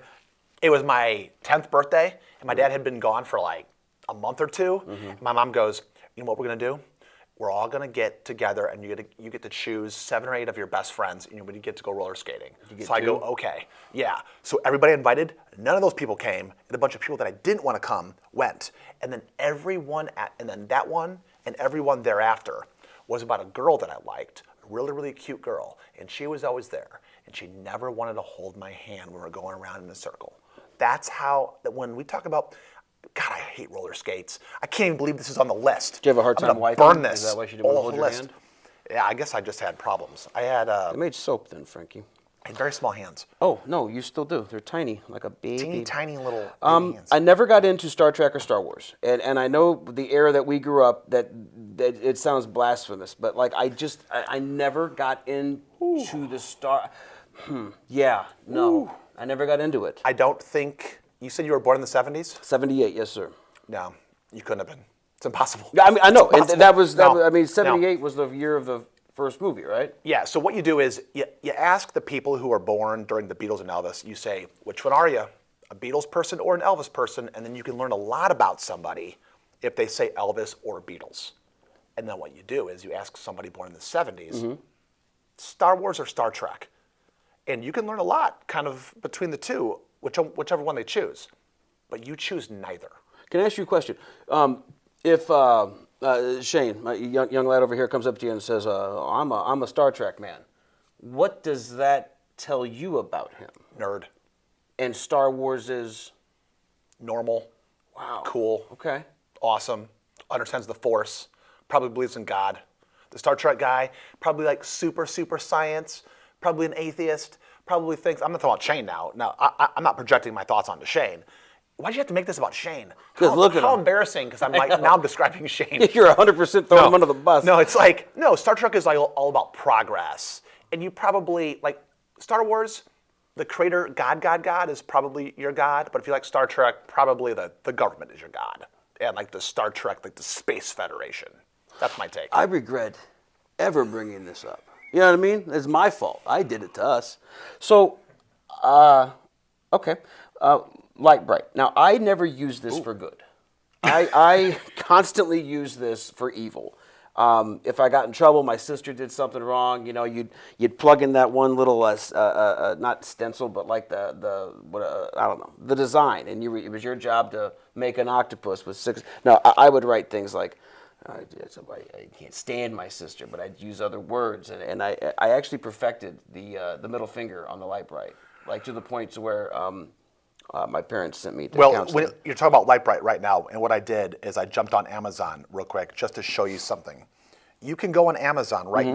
Speaker 1: it was my 10th birthday, and my dad had been gone for like a month or two. Mm-hmm. My mom goes, you know what we're going to do? We're all going to get together, and you get to choose 7 or 8 of your best friends, and you get to go roller skating. So I go, okay. Yeah. So everybody invited. None of those people came, and a bunch of people that I didn't want to come went. And then that one and everyone thereafter was about a girl that I liked, a really, really cute girl, and she was always there. And she never wanted to hold my hand when we were going around in a circle. That's how, when we talk about, God, I hate roller skates. I can't even believe this is on the list.
Speaker 2: Do you have a hard time wiping?
Speaker 1: Burn this.
Speaker 2: Is that why she didn't want to hold your hand?
Speaker 1: Yeah, I guess I just had problems. I had
Speaker 2: They made soap then, Frankie.
Speaker 1: I had very small hands.
Speaker 2: Oh, no, you still do. They're tiny, like a baby.
Speaker 1: Tiny little hands.
Speaker 2: I never got into Star Trek or Star Wars. And I know the era that we grew up, that it sounds blasphemous, but like I never got into the Star... Yeah, no. Ooh. I never got into it.
Speaker 1: I don't think... You said you were born in the 70s?
Speaker 2: 78, yes, sir.
Speaker 1: No, you couldn't have been. It's impossible.
Speaker 2: I mean, I know. And that was 78 was the year of the first movie, right?
Speaker 1: Yeah, so what you do is you ask the people who were born during the Beatles and Elvis, you say, which one are you? A Beatles person or an Elvis person? And then you can learn a lot about somebody if they say Elvis or Beatles. And then what you do is you ask somebody born in the 70s, Star Wars or Star Trek? And you can learn a lot kind of between the two, whichever one they choose. But you choose neither.
Speaker 2: Can I ask you a question? If Shane, my young lad over here, comes up to you and says, I'm a Star Trek man, what does that tell you about him?
Speaker 1: Nerd.
Speaker 2: And Star Wars is?
Speaker 1: Normal.
Speaker 2: Wow.
Speaker 1: Cool.
Speaker 2: Okay.
Speaker 1: Awesome. Understands the Force. Probably believes in God. The Star Trek guy, probably like super science. Probably an atheist, probably thinks, I'm not talking about Shane now. No, I'm not projecting my thoughts onto Shane. Why'd you have to make this about Shane? How embarrassing, because I'm like, now I'm describing Shane.
Speaker 2: You're 100% throwing him under the bus.
Speaker 1: No, it's like, no, Star Trek is like all about progress. And you probably, like, Star Wars, the creator, God is probably your God. But if you like Star Trek, probably the government is your God. And like the Star Trek, like the Space Federation. That's my take.
Speaker 2: I regret ever bringing this up. You know what I mean? It's my fault. I did it to us. So, okay. Light bright. Now, I never use this for good. I constantly use this for evil. If I got in trouble, my sister did something wrong, you know, you'd plug in that one little, not stencil, but like I don't know, the design. And it was your job to make an octopus with 6. Now, I would write things like, I can't stand my sister, but I'd use other words, and I actually perfected the middle finger on the light bright, like to the point to where my parents sent me to counseling.
Speaker 1: When you're talking about light bright right now, and what I did is I jumped on Amazon real quick just to show you something. You can go on Amazon right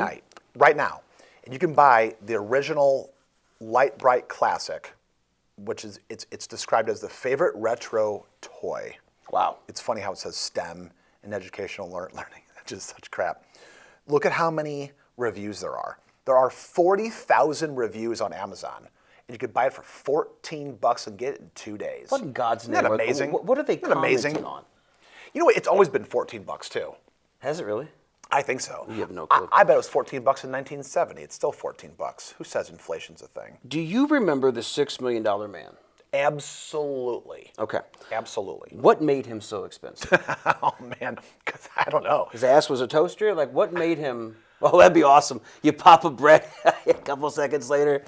Speaker 1: now, and you can buy the original light bright classic, which is it's described as the favorite retro toy.
Speaker 2: Wow!
Speaker 1: It's funny how it says STEM. And educational learning. That's just such crap. Look at how many reviews there are. There are 40,000 reviews on Amazon. And you could buy it for $14 and get it in 2 days.
Speaker 2: What in God's name?
Speaker 1: Isn't that amazing?
Speaker 2: What are they commenting on?
Speaker 1: You know what? It's always been $14 too.
Speaker 2: Has it really?
Speaker 1: I think so.
Speaker 2: You have no clue.
Speaker 1: I bet it was $14 in 1970. It's still $14. Who says inflation's a thing?
Speaker 2: Do you remember the $6 Million Man?
Speaker 1: Absolutely.
Speaker 2: Okay.
Speaker 1: Absolutely.
Speaker 2: What made him so expensive?
Speaker 1: Oh, man. Because I don't know.
Speaker 2: His ass was a toaster? Like, what made him... Oh, that'd be awesome. You pop a bread a couple seconds later.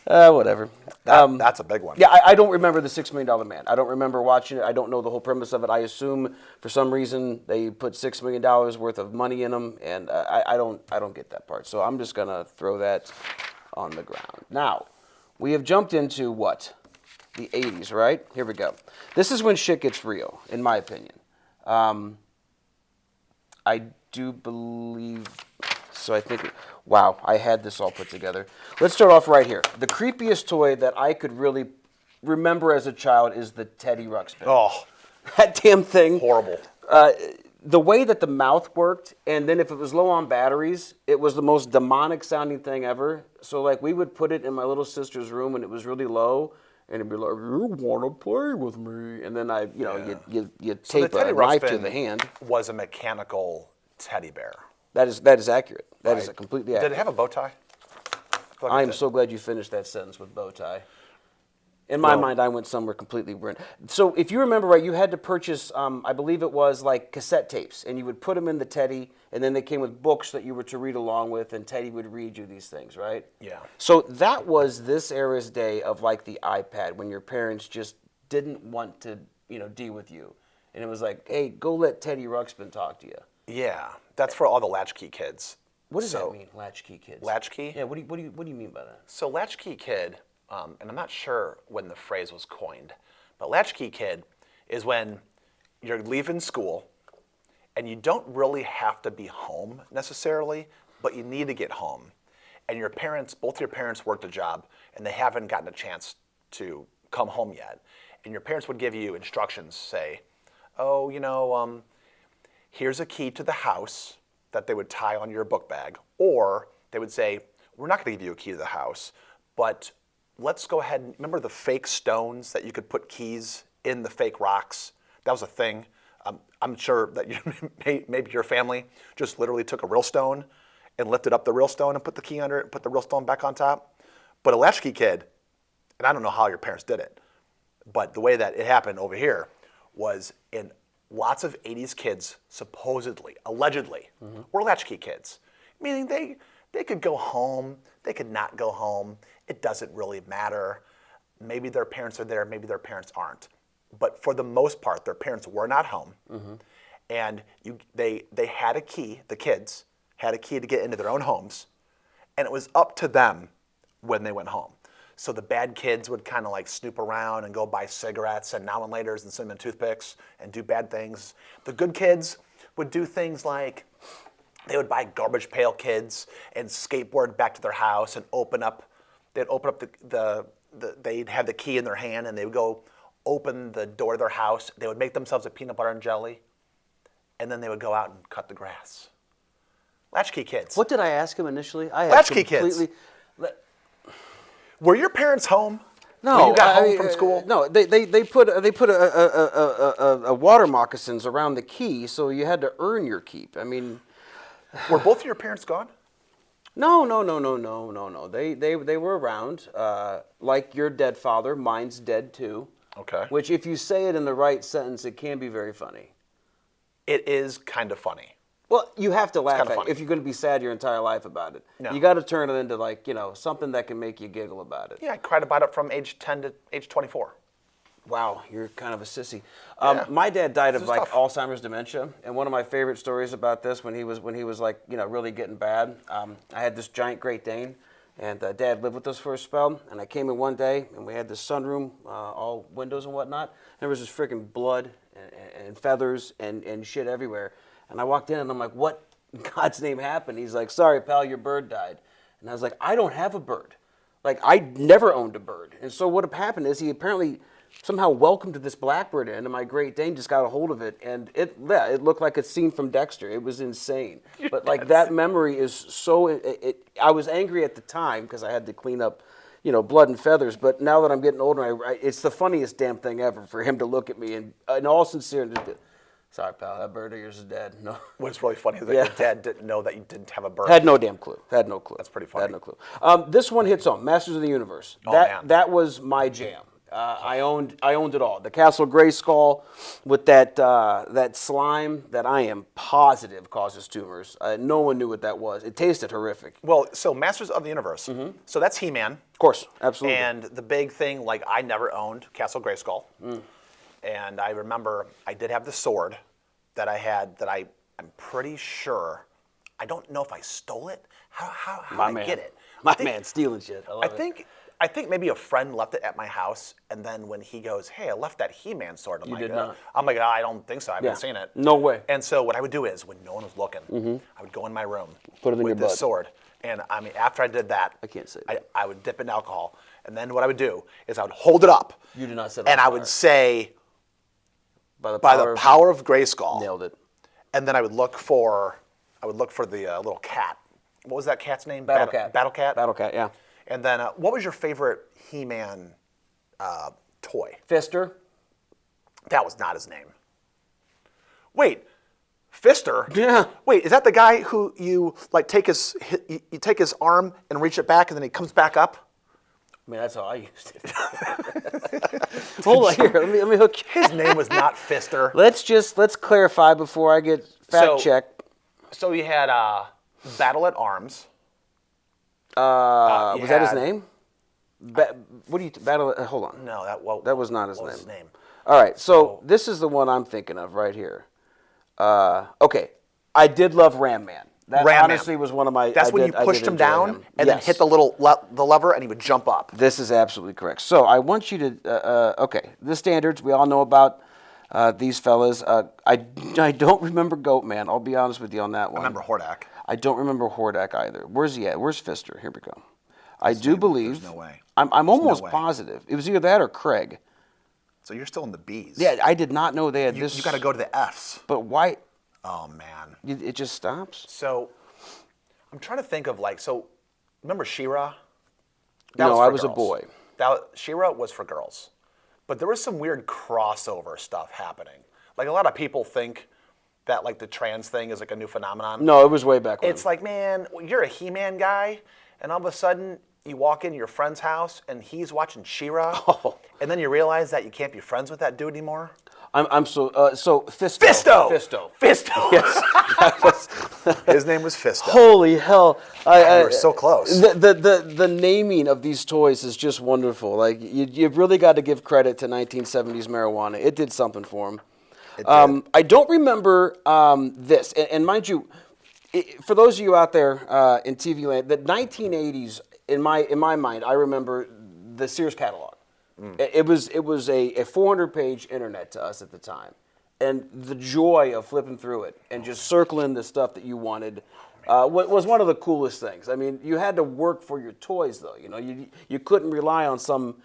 Speaker 2: Whatever.
Speaker 1: That's a big one.
Speaker 2: Yeah, I don't remember the $6 Million Man. I don't remember watching it. I don't know the whole premise of it. I assume for some reason they put $6 million worth of money in them, and I don't get that part. So I'm just gonna throw that on the ground. Now, we have jumped into what? The 80s, right? Here we go. This is when shit gets real, in my opinion. I do believe. So I think, wow, I had this all put together. Let's start off right here. The creepiest toy that I could really remember as a child is the Teddy Ruxpin.
Speaker 1: Oh,
Speaker 2: that damn thing.
Speaker 1: horrible.
Speaker 2: The way that the mouth worked, and then if it was low on batteries, it was the most demonic sounding thing ever. So like we would put it in my little sister's room when it was really low, and it'd be like, "You want to play with me?" And then you tape a knife to the hand.
Speaker 1: Was a mechanical teddy bear.
Speaker 2: That is accurate. That is completely accurate.
Speaker 1: Did it have a bow tie?
Speaker 2: I am so glad you finished that sentence with bow tie. In my mind, I went somewhere completely different. So if you remember right, you had to purchase, I believe it was like cassette tapes, and you would put them in the Teddy, and then they came with books that you were to read along with, and Teddy would read you these things, right?
Speaker 1: Yeah.
Speaker 2: So that was this era's day of like the iPad, when your parents just didn't want to, deal with you. And it was like, hey, go let Teddy Ruxpin talk to you.
Speaker 1: Yeah, that's for all the latchkey kids.
Speaker 2: What does that mean, latchkey kids?
Speaker 1: Latchkey?
Speaker 2: Yeah, what do you mean by that?
Speaker 1: So latchkey kid, and I'm not sure when the phrase was coined, but latchkey kid is when you're leaving school and you don't really have to be home necessarily, but you need to get home. And both your parents worked a job and they haven't gotten a chance to come home yet. And your parents would give you instructions, say, oh, here's a key to the house that they would tie on your book bag. Or they would say, we're not going to give you a key to the house, but let's go ahead and remember the fake stones that you could put keys in the fake rocks? That was a thing. I'm sure that maybe your family just literally took a real stone and lifted up the real stone and put the key under it and put the real stone back on top. But a latchkey kid, and I don't know how your parents did it, but the way that it happened over here was in lots of 80s kids supposedly, allegedly, were latchkey kids. Meaning they could go home, they could not go home. It doesn't really matter. Maybe their parents are there, maybe their parents aren't. But for the most part, their parents were not home. And they had a key, the kids had a key to get into their own homes. And it was up to them when they went home. So the bad kids would kind of like snoop around and go buy cigarettes and now and laters and cinnamon toothpicks and do bad things. The good kids would do things like they would buy garbage pail kids and skateboard back to their house and they'd open up they'd have the key in their hand and they would go open the door of their house. They would make themselves a peanut butter and jelly and then they would go out and cut the grass. Latchkey kids.
Speaker 2: What did I ask him initially? I
Speaker 1: Latchkey kids. Were your parents home?
Speaker 2: No,
Speaker 1: when you got home from school?
Speaker 2: No, they put a water moccasins around the key, so you had to earn your keep. I mean,
Speaker 1: were both of your parents gone?
Speaker 2: No. They were around. Like your dead father, mine's dead too.
Speaker 1: Okay.
Speaker 2: Which, if you say it in the right sentence, it can be very funny.
Speaker 1: It is kind of funny.
Speaker 2: Well, you have to laugh at it
Speaker 1: funny.
Speaker 2: if you're going to be sad your entire life about it.
Speaker 1: No.
Speaker 2: You got to turn it into like, something that can make you giggle about it.
Speaker 1: Yeah, I cried about it from age 10 to age 24.
Speaker 2: Wow, you're kind of a sissy.
Speaker 1: Yeah.
Speaker 2: My dad died of like
Speaker 1: tough.
Speaker 2: Alzheimer's dementia, and one of my favorite stories about this when he was like really getting bad. I had this giant Great Dane, and Dad lived with us for a spell. And I came in one day, and we had this sunroom, all windows and whatnot. There was this freaking blood and feathers and shit everywhere. And I walked in, and I'm like, "What in God's name happened?" He's like, "Sorry, pal, your bird died." And I was like, "I don't have a bird. Like I never owned a bird." And so what happened is he apparently somehow welcomed this blackbird in, and my Great Dane just got a hold of it, and it looked like a scene from Dexter. It was insane. But like that memory is so. I was angry at the time because I had to clean up, blood and feathers. But now that I'm getting older, it's the funniest damn thing ever for him to look at me and in all sincerity. Sorry, pal, that bird of yours is dead. No.
Speaker 1: What's really funny is that your dad didn't know that you didn't have a bird.
Speaker 2: Had no damn clue. Had no clue.
Speaker 1: That's pretty funny.
Speaker 2: Had no clue. This one hits home. Masters of the Universe.
Speaker 1: Man.
Speaker 2: That was my jam. I owned it all. The Castle Grayskull with that slime that I am positive causes tumors. No one knew what that was. It tasted horrific.
Speaker 1: Well, so Masters of the Universe. So that's He-Man.
Speaker 2: Of course, absolutely.
Speaker 1: And the big thing, like I never owned Castle Grayskull. And I remember I did have the sword that I had that I'm pretty sure, I don't know if I stole it. How did I get it?
Speaker 2: My man stealing shit.
Speaker 1: I think maybe a friend left it at my house, and then when he goes, "Hey, I left that He-Man sword," I'm like, I don't think so. I haven't seen it.
Speaker 2: No way.
Speaker 1: And so what I would do is, when no one was looking, I would go in my room,
Speaker 2: put it in
Speaker 1: with
Speaker 2: your
Speaker 1: this
Speaker 2: butt.
Speaker 1: sword, and I mean, after I did that,
Speaker 2: I can't say that.
Speaker 1: I would dip it in alcohol, and then what I would do is I would hold it up.
Speaker 2: You did not set it
Speaker 1: and
Speaker 2: on
Speaker 1: I
Speaker 2: fire.
Speaker 1: would say,
Speaker 2: by the
Speaker 1: power of Grayskull.
Speaker 2: Nailed it.
Speaker 1: And then I would look for the little cat. What was that cat's name?
Speaker 2: Battle Cat.
Speaker 1: Battle Cat.
Speaker 2: Battle Cat. Yeah.
Speaker 1: And then, what was your favorite He-Man toy?
Speaker 2: Fister.
Speaker 1: That was not his name. Wait, Fister?
Speaker 2: Yeah.
Speaker 1: Wait, is that the guy who you like take his arm and reach it back, and then he comes back up?
Speaker 2: I mean, that's how I used it. Hold on here. Let me hook you.
Speaker 1: His name was not Fister.
Speaker 2: Let's clarify before I get fact checked.
Speaker 1: So you had Battle at Arms.
Speaker 2: Was that his name? What do you Battle? Hold on.
Speaker 1: No,
Speaker 2: that was not his
Speaker 1: what
Speaker 2: name.
Speaker 1: Was his name.
Speaker 2: All right, so this is the one I'm thinking of right here. Okay, I did love Ram Man. That honestly was one of my.
Speaker 1: That's when you pushed him down and then hit the the lever, and he would jump up.
Speaker 2: This is absolutely correct. So I want you to. Okay, the standards we all know about these fellas. I don't remember Goat Man. I'll be honest with you on that one.
Speaker 1: I remember Hordak.
Speaker 2: I don't remember Hordak either. Where's he at? Where's Fister? Here we go. I do believe.
Speaker 1: There's no way.
Speaker 2: I'm almost positive. It was either that or Craig.
Speaker 1: So you're still in the B's.
Speaker 2: Yeah, I did not know they had this.
Speaker 1: You got to go to the F's.
Speaker 2: But why?
Speaker 1: Oh man.
Speaker 2: It just stops.
Speaker 1: So I'm trying to think of remember She-Ra?
Speaker 2: No, I was a boy.
Speaker 1: She-Ra was for girls. But there was some weird crossover stuff happening. Like a lot of people think that like the trans thing is like a new phenomenon.
Speaker 2: No, it was way back when.
Speaker 1: It's like, man, you're a He-Man guy, and all of a sudden you walk into your friend's house and he's watching She-Ra, and then you realize that you can't be friends with that dude anymore.
Speaker 2: I'm so Fisto.
Speaker 1: Fisto. Yes. His name was Fisto.
Speaker 2: Holy hell!
Speaker 1: We were so close.
Speaker 2: The naming of these toys is just wonderful. Like you've really got to give credit to 1970s marijuana. It did something for them. I don't remember this, and mind you, for those of you out there in TV land, the 1980s, in my mind, I remember the Sears catalog. It was a 400-page internet to us at the time, and the joy of flipping through it and just circling the stuff that you wanted was one of the coolest things. I mean, you had to work for your toys, though. You know, you couldn't rely on some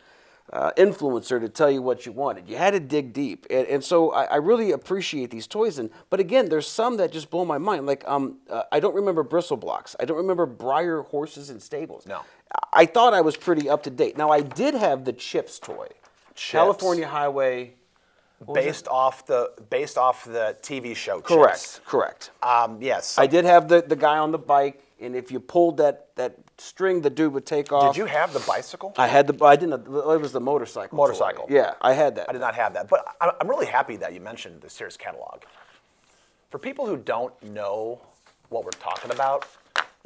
Speaker 2: influencer to tell you what you wanted. You had to dig deep, and so I really appreciate these toys. But again, there's some that just blow my mind. Like I don't remember bristle blocks. I don't remember Breyer horses and stables.
Speaker 1: No.
Speaker 2: I thought I was pretty up to date. Now I did have the Chips toy, California Highway,
Speaker 1: based off the TV show. Chips.
Speaker 2: Correct.
Speaker 1: Yes.
Speaker 2: I did have the guy on the bike, and if you pulled that string, the dude would take off.
Speaker 1: Did you have the bicycle?
Speaker 2: I had I didn't. It was the motorcycle.
Speaker 1: Motorcycle.
Speaker 2: Toy. Yeah, I had that.
Speaker 1: I did not have that, but I'm really happy that you mentioned the Sears catalog. For people who don't know what we're talking about,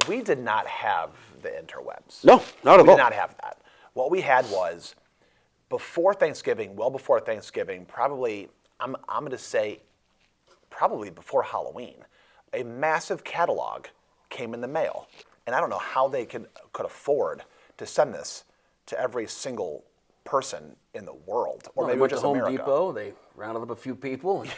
Speaker 1: we did not have the interwebs.
Speaker 2: No, not at all.
Speaker 1: We did not have that. What we had was before Thanksgiving, well before Thanksgiving, probably I'm going to say probably before Halloween, a massive catalog came in the mail. And I don't know how they could afford to send this to every single person in the world, or maybe
Speaker 2: went
Speaker 1: just
Speaker 2: to Home
Speaker 1: America.
Speaker 2: Depot. They rounded up a few people and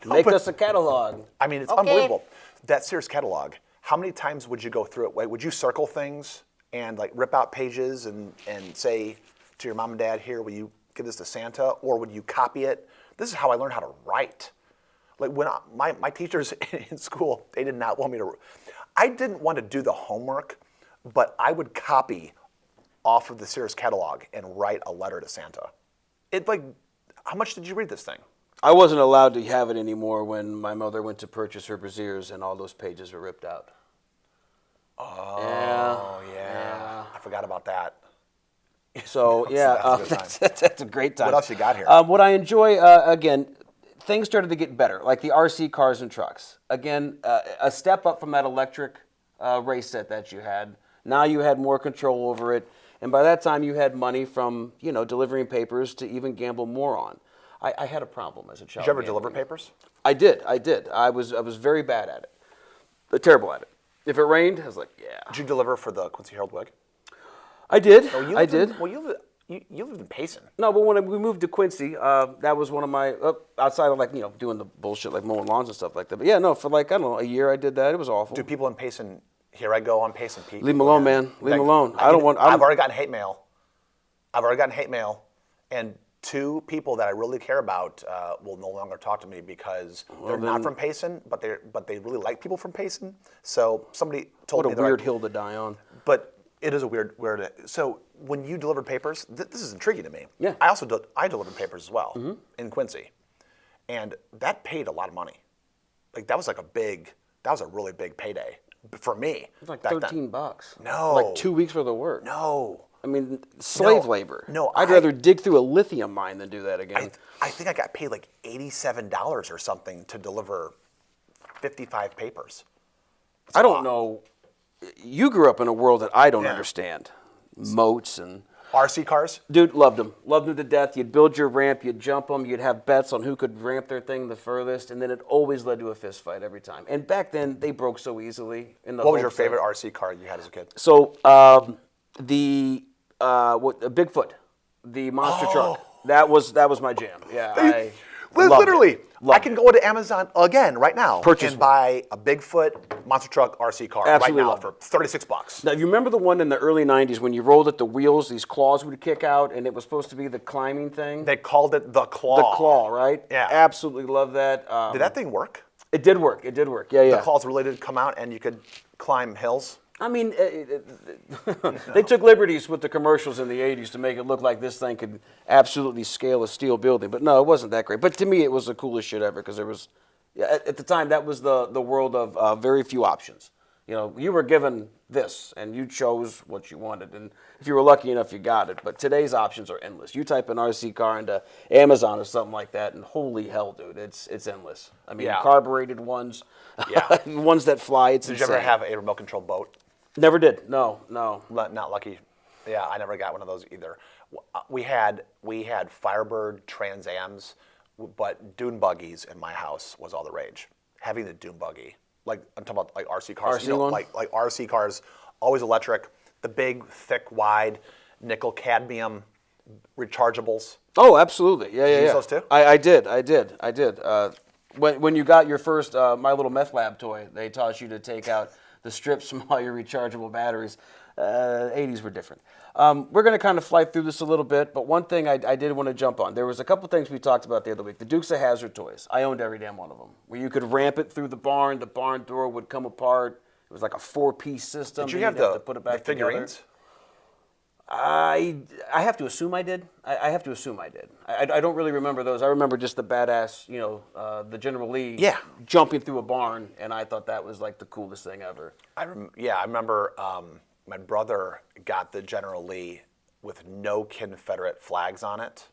Speaker 2: make us a catalog.
Speaker 1: I mean, it's unbelievable. That Sears catalog. How many times would you go through it? Like, would you circle things and like rip out pages and say to your mom and dad, "Here, will you give this to Santa?" Or would you copy it? This is how I learned how to write. Like when my teachers in school, they did not want me to. I didn't want to do the homework, but I would copy off of the Sears catalog and write a letter to Santa. How much did you read this thing?
Speaker 2: I wasn't allowed to have it anymore when my mother went to purchase her brassieres and all those pages were ripped out.
Speaker 1: Oh, yeah. I forgot about that.
Speaker 2: So yeah, that's a great time.
Speaker 1: What else you got here?
Speaker 2: What I enjoy, again, things started to get better, like the RC cars and trucks. Again, a step up from that electric race set that you had. Now you had more control over it, and by that time you had money from delivering papers to even gamble more on. I had a problem as a child.
Speaker 1: Did you ever deliver papers?
Speaker 2: I did. I was very bad at it, terrible at it. If it rained, I was like, yeah.
Speaker 1: Did you deliver for the Quincy Herald-Wig?
Speaker 2: I did.
Speaker 1: Oh,
Speaker 2: I did.
Speaker 1: Well, you lived in Payson.
Speaker 2: No, but when we moved to Quincy, that was one of my outside of doing the bullshit like mowing lawns and stuff like that. But yeah, no, for like I don't know, a year I did that. It was awful.
Speaker 1: Do people in Payson? Here I go on Payson, Pete.
Speaker 2: Leave me alone, man. Leave me alone.
Speaker 1: I've already gotten hate mail. And 2 people that I really care about will no longer talk to me because they're not from Payson, but they really like people from Payson. So somebody told me
Speaker 2: what a weird hill to die on.
Speaker 1: But it is a weird. So when you delivered papers, this is intriguing to me.
Speaker 2: Yeah.
Speaker 1: I delivered papers as well in Quincy, and that paid a lot of money. Like that was a really big payday for me.
Speaker 2: It was like $13.
Speaker 1: No.
Speaker 2: Like 2 weeks worth of work.
Speaker 1: No.
Speaker 2: I mean, slave labor.
Speaker 1: No,
Speaker 2: I'd rather dig through a lithium mine than do that again.
Speaker 1: I think I got paid like $87 or something to deliver 55 papers.
Speaker 2: I don't know. You grew up in a world that I don't understand. Moats and...
Speaker 1: RC cars?
Speaker 2: Dude, loved them. Loved them to death. You'd build your ramp, you'd jump them, you'd have bets on who could ramp their thing the furthest, and then it always led to a fist fight every time. And back then, they broke so easily.
Speaker 1: What was your favorite RC car you had as a kid?
Speaker 2: So, the Bigfoot, the monster truck. That was my jam. Yeah,
Speaker 1: literally, I
Speaker 2: Loved
Speaker 1: can
Speaker 2: it.
Speaker 1: go into Amazon again right now and buy a Bigfoot monster truck RC car
Speaker 2: Absolutely
Speaker 1: right now
Speaker 2: love
Speaker 1: for $36.
Speaker 2: Now, you remember the one in the early 90s when you rolled at the wheels, these claws would kick out, and it was supposed to be the climbing thing?
Speaker 1: They called it the Claw.
Speaker 2: The claw, right?
Speaker 1: Yeah.
Speaker 2: Absolutely love that.
Speaker 1: Did that thing work?
Speaker 2: It did work. It did work. Yeah.
Speaker 1: The claws really did come out and you could climb hills?
Speaker 2: I mean, they took liberties with the commercials in the 80s to make it look like this thing could absolutely scale a steel building. But no, it wasn't that great. But to me, it was the coolest shit ever because there was, at the time, that was the world of very few options. You were given this, and you chose what you wanted. And if you were lucky enough, you got it. But today's options are endless. You type an RC car into Amazon or something like that, and holy hell, dude, it's endless. I mean, carbureted ones, ones that fly, it's insane.
Speaker 1: Did you ever have a remote-controlled boat?
Speaker 2: Never did. No.
Speaker 1: Not lucky. Yeah, I never got one of those either. We had Firebird Trans Ams, but dune buggies in my house was all the rage. Having the dune buggy, like I'm talking about like RC cars,
Speaker 2: RC one?
Speaker 1: like RC cars, always electric. The big, thick, wide, nickel cadmium rechargeables.
Speaker 2: Oh, absolutely. Yeah.
Speaker 1: Did you use those too?
Speaker 2: I did. When you got your first My Little Meth Lab toy, they taught you to take out the strips from all your rechargeable batteries. 80s were different. We're going to kind of fly through this a little bit, but one thing I did want to jump on. There was a couple things we talked about the other week. The Dukes of Hazzard toys. I owned every damn one of them. Where you could ramp it through the barn door would come apart. It was like a 4-piece system.
Speaker 1: Did you have
Speaker 2: to put it back
Speaker 1: the figurines?
Speaker 2: Together. I have to assume I did. I have to assume I did. I don't really remember those. I remember just the badass, the General Lee jumping through a barn, and I thought that was like the coolest thing ever.
Speaker 1: I remember my brother got the General Lee with no Confederate flags on it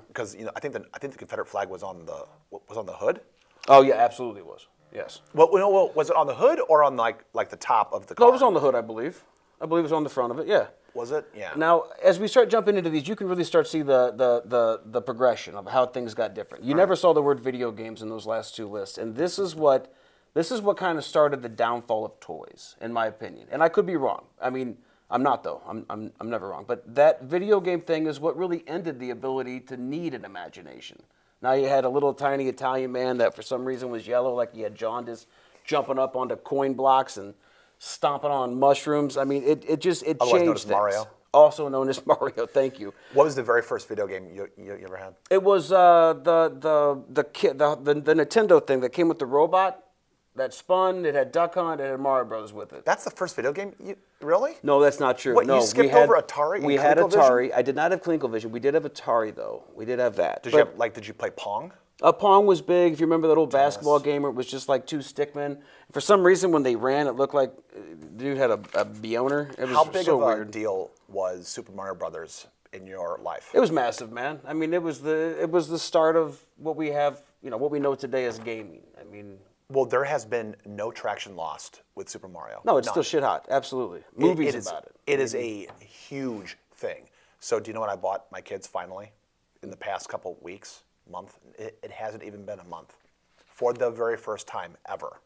Speaker 1: because I think the Confederate flag was on the hood.
Speaker 2: Oh yeah, absolutely was. Yes.
Speaker 1: Well, was it on the hood or on like the top of the car?
Speaker 2: No, it was on the hood, I believe. I believe it was on the front of it. Yeah.
Speaker 1: Was it? Yeah.
Speaker 2: Now, as we start jumping into these, you can really start to see the progression of how things got different. You never saw the word video games in those last 2 lists, and this is what kind of started the downfall of toys, in my opinion. And I could be wrong. I mean, I'm not though. I'm never wrong. But that video game thing is what really ended the ability to need an imagination. Now you had a little tiny Italian man that for some reason was yellow, like he had jaundice, jumping up onto coin blocks and stomping on mushrooms. I mean, it changed
Speaker 1: known as
Speaker 2: things.
Speaker 1: Mario.
Speaker 2: Also known as Mario. Thank you.
Speaker 1: What was the very first video game you ever had?
Speaker 2: It was the Nintendo thing that came with the robot that spun. It had Duck Hunt. It had Mario Brothers with it.
Speaker 1: That's the first video game? Really?
Speaker 2: No, that's not true.
Speaker 1: What,
Speaker 2: no,
Speaker 1: you skipped over Atari and
Speaker 2: We had Atari.
Speaker 1: ColecoVision?
Speaker 2: I did not have ColecoVision. We did have Atari though. We did have that.
Speaker 1: Did you play Pong?
Speaker 2: Pong was big. If you remember that old basketball game where it was just like 2 stickmen. For some reason, when they ran, it looked like the dude had a Bioner. It was
Speaker 1: How big
Speaker 2: so
Speaker 1: of a
Speaker 2: weird.
Speaker 1: deal was Super Mario Brothers in your life?
Speaker 2: It was massive, man. I mean, it was the start of what we have, what we know today as gaming. I mean,
Speaker 1: Well, there has been no traction lost with Super Mario.
Speaker 2: no, it's
Speaker 1: None.
Speaker 2: still shit hot. Absolutely, movies about it.
Speaker 1: It is a huge thing. So do you know what I bought my kids finally in the past couple weeks, month? It hasn't even been a month. For the very first time ever,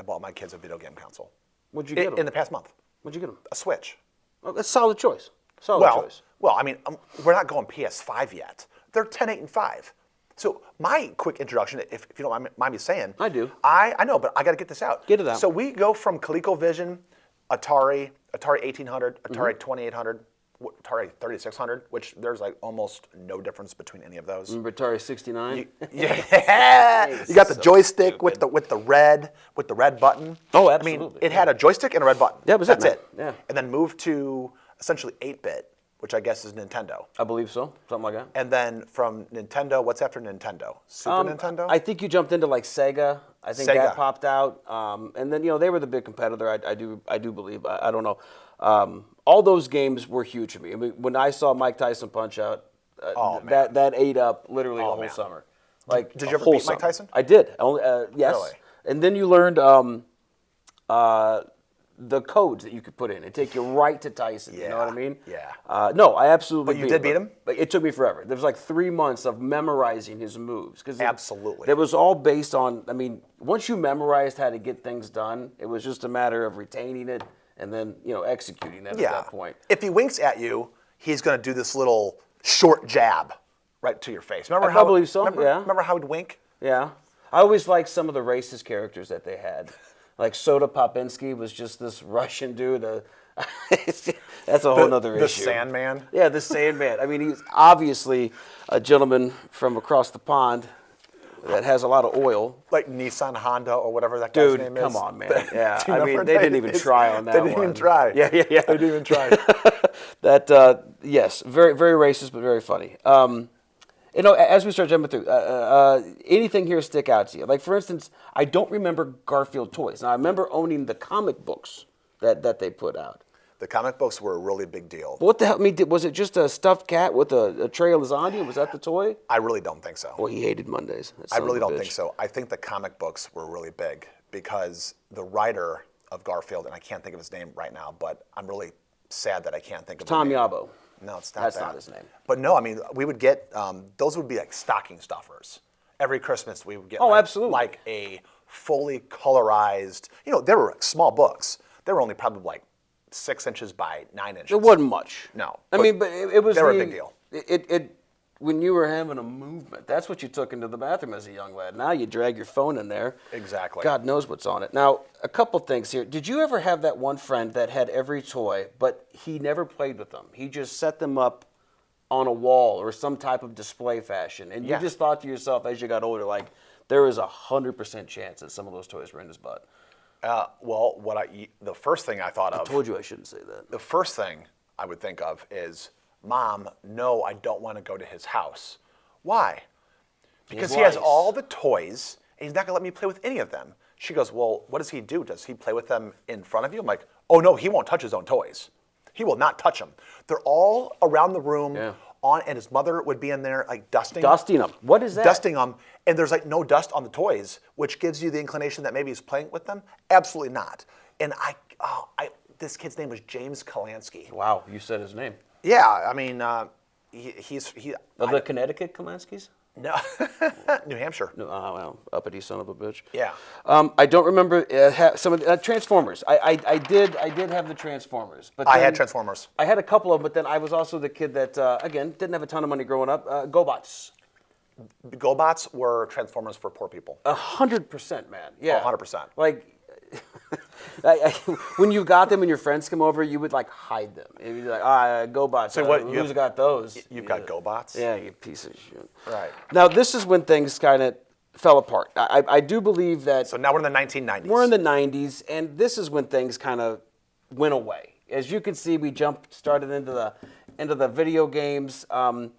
Speaker 1: I bought my kids a video game console.
Speaker 2: What'd you get them?
Speaker 1: In the past month?
Speaker 2: What'd you get them?
Speaker 1: A Switch.
Speaker 2: Oh, that's a solid choice. Solid choice.
Speaker 1: Well, I mean, we're not going PS5 yet. They're 10, 8, and 5. So my quick introduction, if you don't mind me saying.
Speaker 2: I do.
Speaker 1: I know, but I got to get this out.
Speaker 2: Get it out.
Speaker 1: So we go from ColecoVision, Atari 1800, Atari 2800, Atari 3600, which there's like almost no difference between any of those.
Speaker 2: Remember Atari 69?
Speaker 1: Yeah. You got the
Speaker 2: So
Speaker 1: joystick
Speaker 2: stupid.
Speaker 1: with the red button.
Speaker 2: Oh,
Speaker 1: I mean,
Speaker 2: absolutely.
Speaker 1: it had a joystick and a red button.
Speaker 2: Yeah, it was
Speaker 1: That's
Speaker 2: it,
Speaker 1: it.
Speaker 2: man. Yeah.
Speaker 1: And then moved to essentially 8-bit, which I guess is Nintendo.
Speaker 2: I believe so. Something like that.
Speaker 1: And then from Nintendo, what's after Nintendo? Super Nintendo?
Speaker 2: I think you jumped into like Sega. I think
Speaker 1: Sega.
Speaker 2: that popped out. And then they were the big competitor. I do believe. I don't know. All those games were huge for me. I mean, when I saw Mike Tyson Punch Out, that ate up literally the whole
Speaker 1: man.
Speaker 2: summer. Like
Speaker 1: Did you
Speaker 2: a
Speaker 1: ever
Speaker 2: whole
Speaker 1: beat Mike
Speaker 2: summer.
Speaker 1: Tyson?
Speaker 2: I did. Yes.
Speaker 1: Really?
Speaker 2: And then you learned the codes that you could put in and take you right to Tyson. You know what I mean?
Speaker 1: Yeah.
Speaker 2: No, I absolutely.
Speaker 1: But you did beat him?
Speaker 2: But it took me forever. There was like 3 months of memorizing his moves
Speaker 1: Absolutely.
Speaker 2: It was all based on. I mean, once you memorized how to get things done, it was just a matter of retaining it and then executing it at that point.
Speaker 1: If he winks at you, he's going to do this little short jab right to your face. Remember
Speaker 2: I believe so, yeah.
Speaker 1: Remember how he'd wink?
Speaker 2: Yeah, I always liked some of the racist characters that they had. Like Soda Popinski was just this Russian dude. That's a whole other issue.
Speaker 1: The Sandman?
Speaker 2: Yeah, the Sandman. I mean, he's obviously a gentleman from across the pond that has a lot of oil.
Speaker 1: Like Nissan, Honda, or whatever that guy's
Speaker 2: Dude,
Speaker 1: name is.
Speaker 2: come on, man. Yeah,
Speaker 1: Do you
Speaker 2: I mean,
Speaker 1: remember
Speaker 2: they didn't even try on that
Speaker 1: They
Speaker 2: one.
Speaker 1: didn't even try.
Speaker 2: Yeah.
Speaker 1: They didn't even try.
Speaker 2: That, yes, very, very racist, but very funny. As we start jumping through, anything here stick out to you? Like, for instance, I don't remember Garfield toys. Now, I remember owning the comic books that they put out.
Speaker 1: The comic books were a really big deal.
Speaker 2: What the hell? I mean, was it just a stuffed cat with a tray of lasagna? Was that the toy?
Speaker 1: I really don't think so.
Speaker 2: Well, he hated Mondays. That
Speaker 1: I
Speaker 2: son of
Speaker 1: really
Speaker 2: a
Speaker 1: don't
Speaker 2: bitch.
Speaker 1: think so. I think the comic books were really big because the writer of Garfield, and I can't think of his name right now, but I'm really sad that I can't think of
Speaker 2: Tom
Speaker 1: his name.
Speaker 2: Yabo.
Speaker 1: No, it's not
Speaker 2: That's
Speaker 1: that.
Speaker 2: not his name.
Speaker 1: But no, I mean, we would get, those would be like stocking stuffers. Every Christmas we would get
Speaker 2: absolutely.
Speaker 1: like a fully colorized, they were small books. They were only probably like 6 inches by 9 inches.
Speaker 2: It wasn't much.
Speaker 1: No,
Speaker 2: I mean, but it was
Speaker 1: they were a big deal.
Speaker 2: It when you were having a movement, that's what you took into the bathroom as a young lad. Now you drag your phone in there.
Speaker 1: Exactly.
Speaker 2: God knows what's on it. Now, a couple things here. Did you ever have that one friend that had every toy, but he never played with them? He just set them up on a wall or some type of display fashion, and you just thought to yourself as you got older, like, there is 100% chance that some of those toys were in his butt.
Speaker 1: Well, the first thing I thought of.
Speaker 2: I told you I shouldn't say that.
Speaker 1: The first thing I would think of is, Mom, no, I don't want to go to his house. Why? Because he has
Speaker 2: lice.
Speaker 1: all the toys, and he's not going to let me play with any of them. She goes, well, what does he do? Does he play with them in front of you? I'm like, oh, no, he won't touch his own toys. He will not touch them. They're all around the room, and his mother would be in there, like, dusting.
Speaker 2: Dusting them. What is that?
Speaker 1: Dusting them, and there's, like, no dust on the toys, which gives you the inclination that maybe he's playing with them. Absolutely not. And this kid's name was James Kalansky.
Speaker 2: Wow, you said his name.
Speaker 1: Yeah, I mean, he's
Speaker 2: Of the Connecticut Kalanskis?
Speaker 1: No, New Hampshire.
Speaker 2: No, well, uppity son of a bitch.
Speaker 1: Yeah.
Speaker 2: I don't remember some of the Transformers. I did have the Transformers, but
Speaker 1: I
Speaker 2: then
Speaker 1: had Transformers.
Speaker 2: I had a couple of them, but then I was also the kid that again didn't have a ton of money growing up. GoBots.
Speaker 1: GoBots were Transformers for poor people.
Speaker 2: 100%, man. Yeah.
Speaker 1: 100%.
Speaker 2: Like. When you got them and your friends come over, you would like hide them. And you'd be like, GoBots.
Speaker 1: So what,
Speaker 2: who's got those?
Speaker 1: You've got GoBots?
Speaker 2: Yeah, you piece of shit.
Speaker 1: Right.
Speaker 2: Now, this is when things kind of fell apart. I do believe that.
Speaker 1: So now we're in the 1990s.
Speaker 2: We're in the 90s, and this is when things kind of went away. As you can see, we started into the video games. But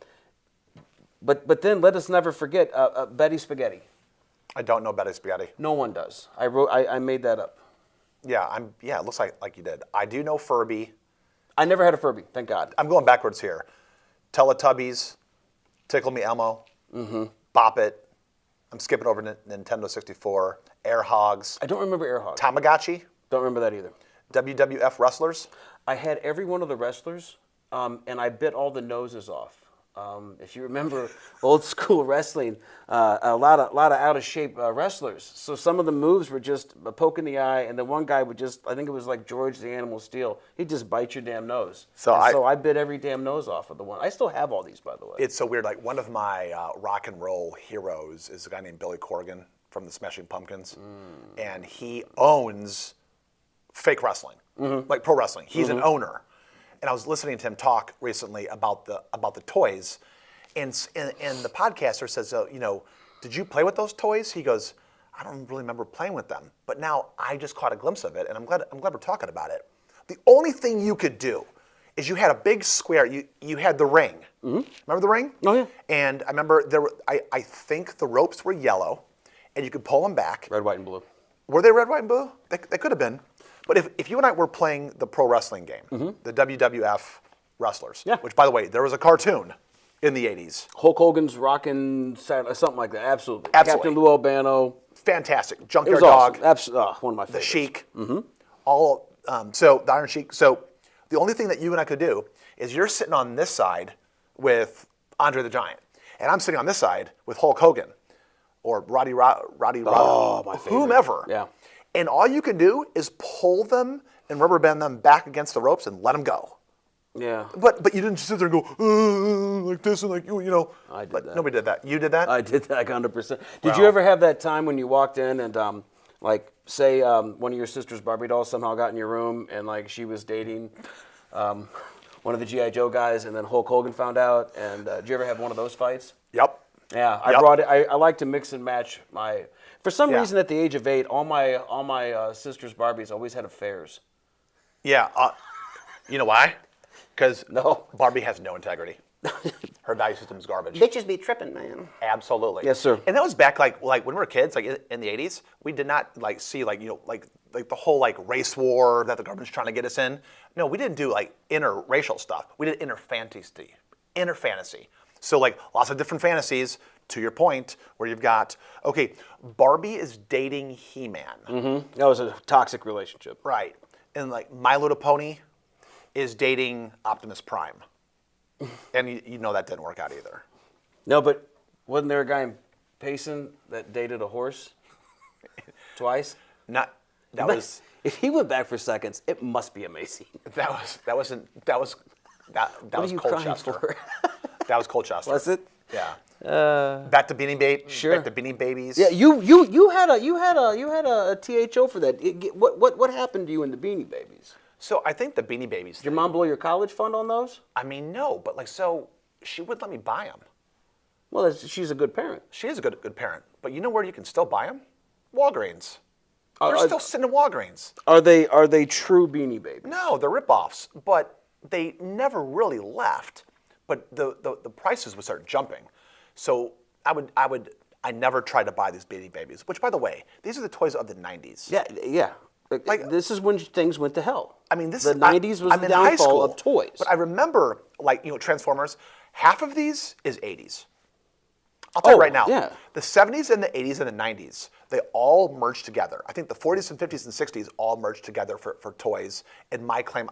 Speaker 2: then let us never forget Betty Spaghetti.
Speaker 1: I don't know Betty Spaghetti.
Speaker 2: No one does. I made that up.
Speaker 1: Yeah, it looks like you did. I do know Furby.
Speaker 2: I never had a Furby, thank God.
Speaker 1: I'm going backwards here. Teletubbies, Tickle Me Elmo, Bop It. I'm skipping over Nintendo 64, Air Hogs,
Speaker 2: I don't remember Air Hogs.
Speaker 1: Tamagotchi,
Speaker 2: Don't remember that either.
Speaker 1: WWF Wrestlers.
Speaker 2: I had every one of the wrestlers, and I bit all the noses off. If you remember old school wrestling, a lot of out of shape wrestlers. So some of the moves were just a poke in the eye, and then one guy would just, I think it was like George the Animal Steel, he'd just bite your damn nose. So I bit every damn nose off of the one. I still have all these, by the way.
Speaker 1: It's so weird. Like one of my rock and roll heroes is a guy named Billy Corgan from the Smashing Pumpkins, and he owns fake wrestling, like pro wrestling. He's an owner. And I was listening to him talk recently about the toys, and the podcaster says, did you play with those toys? He goes, I don't really remember playing with them, but now I just caught a glimpse of it, and I'm glad we're talking about it. The only thing you could do is you had a big square. You had the ring. Remember the ring?
Speaker 2: Oh yeah.
Speaker 1: And I remember I think the ropes were yellow, and you could pull them back.
Speaker 2: Red, white, and blue.
Speaker 1: Were they red, white, and blue? They could have been. But if you and I were playing the pro wrestling game, the WWF Wrestlers, which, by the way, there was a cartoon in the 80s.
Speaker 2: Hulk Hogan's rocking something like that. Absolutely.
Speaker 1: Absolutely.
Speaker 2: Captain Lou Albano.
Speaker 1: Fantastic.
Speaker 2: It
Speaker 1: Junkyard
Speaker 2: was
Speaker 1: Dog.
Speaker 2: awesome. Absolutely. One of my
Speaker 1: The
Speaker 2: favorites.
Speaker 1: Sheik. So the Iron Sheik. So the only thing that you and I could do is you're sitting on this side with Andre the Giant, and I'm sitting on this side with Hulk Hogan or Roddy
Speaker 2: Oh, my favorite.
Speaker 1: whomever.
Speaker 2: Yeah.
Speaker 1: And all you can do is pull them and rubber band them back against the ropes and let them go.
Speaker 2: Yeah.
Speaker 1: But you didn't just sit there and go like this and like you know.
Speaker 2: I did
Speaker 1: but
Speaker 2: that.
Speaker 1: Nobody did that. You did that?
Speaker 2: I did that 100%. Did
Speaker 1: Wow.
Speaker 2: you ever have that time when you walked in and like say one of your sister's Barbie dolls somehow got in your room and like she was dating one of the G.I. Joe guys and then Hulk Hogan found out? And did you ever have one of those fights?
Speaker 1: Yep.
Speaker 2: Yeah, I
Speaker 1: Yep.
Speaker 2: brought it. I like to mix and match my. For some
Speaker 1: Yeah.
Speaker 2: reason, at the age of 8, all my sister's Barbies always had affairs.
Speaker 1: Yeah. You know why? Because
Speaker 2: No.
Speaker 1: Barbie has no integrity. Her value system is garbage.
Speaker 3: Bitches be tripping, man.
Speaker 1: Absolutely.
Speaker 2: Yes, sir.
Speaker 1: And that was back like when we were kids, like in the 80s, we did not like see like like the whole like race war that the government's trying to get us in. No, we didn't do like interracial stuff. We did inner fantasy. So like lots of different fantasies, to your point, where you've got, okay, Barbie is dating He-Man.
Speaker 2: That was a toxic relationship.
Speaker 1: Right. And like My Little Pony is dating Optimus Prime. And you know that didn't work out either.
Speaker 2: No, but wasn't there a guy in Payson that dated a horse twice?
Speaker 1: That was
Speaker 2: If he went back for seconds, it must be amazing.
Speaker 1: that was Colchester.
Speaker 2: For?
Speaker 1: That was Colchester.
Speaker 2: Was it?
Speaker 1: Yeah. Back to Beanie Babies.
Speaker 2: Sure.
Speaker 1: Back to Beanie Babies.
Speaker 2: Yeah, you had a THO for that. What happened to you in the Beanie Babies?
Speaker 1: So I think the Beanie Babies.
Speaker 2: Did your mom blow your college fund on those?
Speaker 1: I mean, no, but like so she would let me buy them.
Speaker 2: Well, she's a good parent.
Speaker 1: She is a good parent. But you know where you can still buy them? Walgreens.
Speaker 2: Are-
Speaker 1: They're still sitting in Walgreens.
Speaker 2: Are they true Beanie Babies?
Speaker 1: No, they're ripoffs, but they never really left. But the prices would start jumping. So I never tried to buy these Beanie Babies, which, by the way, these are the toys of the 90s.
Speaker 2: Yeah. Like this is when things went to hell.
Speaker 1: I mean,
Speaker 2: the 90s was
Speaker 1: I'm
Speaker 2: the
Speaker 1: in high
Speaker 2: downfall
Speaker 1: school,
Speaker 2: of toys.
Speaker 1: But I remember, like, Transformers, half of these is 80s. I'll tell you right now.
Speaker 2: Yeah.
Speaker 1: The 70s and the 80s and the 90s, they all merged together. I think the 40s and 50s and 60s all merged together for toys. And my claim,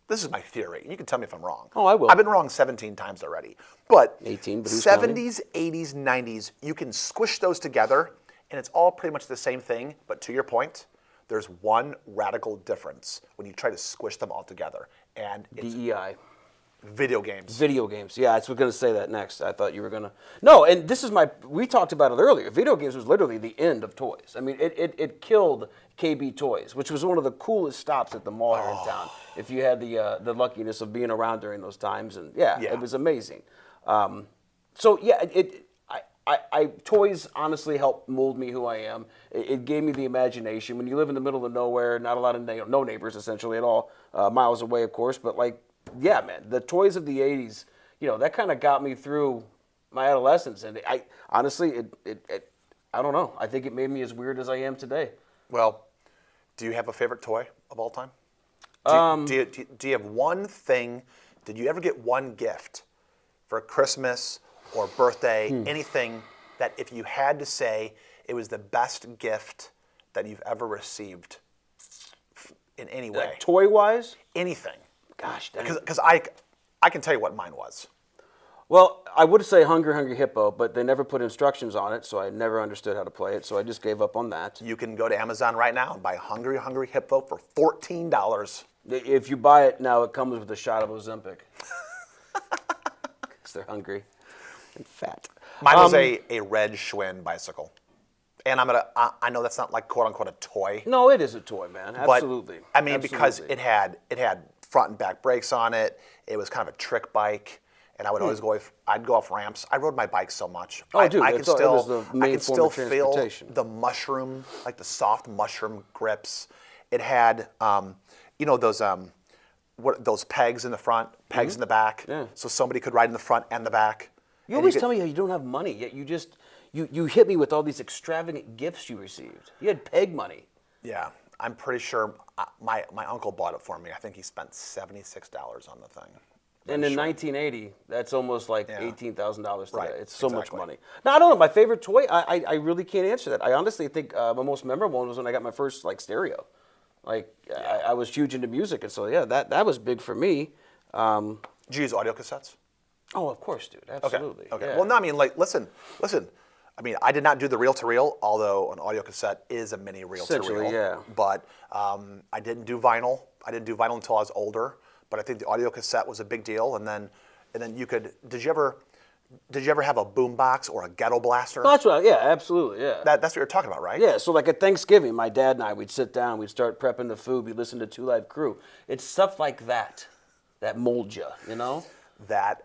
Speaker 1: this is my theory. You can tell me if I'm wrong.
Speaker 2: Oh, I will.
Speaker 1: I've been wrong 17 times already. But
Speaker 2: 18, but who's
Speaker 1: 70s, 80s, 90s, you can squish those together, and it's all pretty much the same thing. But to your point, there's one radical difference when you try to squish them all together. And it's
Speaker 2: DEI.
Speaker 1: video games.
Speaker 2: Video games. Yeah, I was going to say that next. I thought you were going to. No, and this is we talked about it earlier. Video games was literally the end of toys. I mean, it killed KB Toys, which was one of the coolest stops at the mall here in town. If you had the luckiness of being around during those times. And yeah. It was amazing. So yeah, toys honestly helped mold me who I am. It gave me the imagination. When you live in the middle of nowhere, not a lot of no neighbors essentially at all, miles away, of course, but like, yeah, man, the toys of the 80s, that kind of got me through my adolescence. And I honestly, I don't know. I think it made me as weird as I am today.
Speaker 1: Well, do you have a favorite toy of all time? Do you have one thing? Did you ever get one gift for Christmas or birthday, anything that if you had to say it was the best gift that you've ever received in any way?
Speaker 2: Like toy-wise?
Speaker 1: Anything.
Speaker 2: Gosh, dang.
Speaker 1: Because I can tell you what mine was.
Speaker 2: Well, I would say Hungry Hungry Hippo, but they never put instructions on it, so I never understood how to play it, so I just gave up on that.
Speaker 1: You can go to Amazon right now and buy Hungry Hungry Hippo for $14.
Speaker 2: If you buy it now, it comes with a shot of Ozempic. Because they're hungry and fat.
Speaker 1: Mine was a red Schwinn bicycle. And I know that's not like quote unquote a toy.
Speaker 2: No, it is a toy, man. Absolutely.
Speaker 1: But, I mean, because it had front and back brakes on it. It was kind of a trick bike. And I would always I'd go off ramps. I rode my bike so much.
Speaker 2: Oh, dude,
Speaker 1: I
Speaker 2: it
Speaker 1: could still,
Speaker 2: was the main
Speaker 1: I could
Speaker 2: form
Speaker 1: still
Speaker 2: of
Speaker 1: feel
Speaker 2: transportation.
Speaker 1: the mushroom, like the soft mushroom grips. It had, those pegs in the front, pegs in the back.
Speaker 2: Yeah.
Speaker 1: So somebody could ride in the front and the back.
Speaker 2: You always tell me how you don't have money, yet you hit me with all these extravagant gifts you received. You had peg money.
Speaker 1: Yeah, I'm pretty sure my uncle bought it for me. I think he spent $76 on the thing.
Speaker 2: And in 1980, that's almost like $18,000 today.
Speaker 1: Right,
Speaker 2: It's so
Speaker 1: exactly.
Speaker 2: much money. Now, I don't know. My favorite toy, I really can't answer that. I honestly think my most memorable one was when I got my first stereo. I was huge into music, and so that was big for me.
Speaker 1: Did you use audio cassettes?
Speaker 2: Oh, of course, dude. Absolutely.
Speaker 1: Okay.
Speaker 2: Yeah.
Speaker 1: Well, no, I mean, listen. I mean, I did not do the reel-to-reel, although an audio cassette is a mini reel-to-reel.
Speaker 2: Essentially, yeah.
Speaker 1: But I didn't do vinyl. I didn't do vinyl until I was older. But I think the audio cassette was a big deal. And then you could. Did you ever have a boom box or a ghetto blaster?
Speaker 2: That's right. Yeah, absolutely. Yeah.
Speaker 1: That's what you're talking about, right?
Speaker 2: Yeah, so like at Thanksgiving, my dad and I, we'd sit down, we'd start prepping the food, we'd listen to Two Live Crew. It's stuff like that molds you, you know?
Speaker 1: That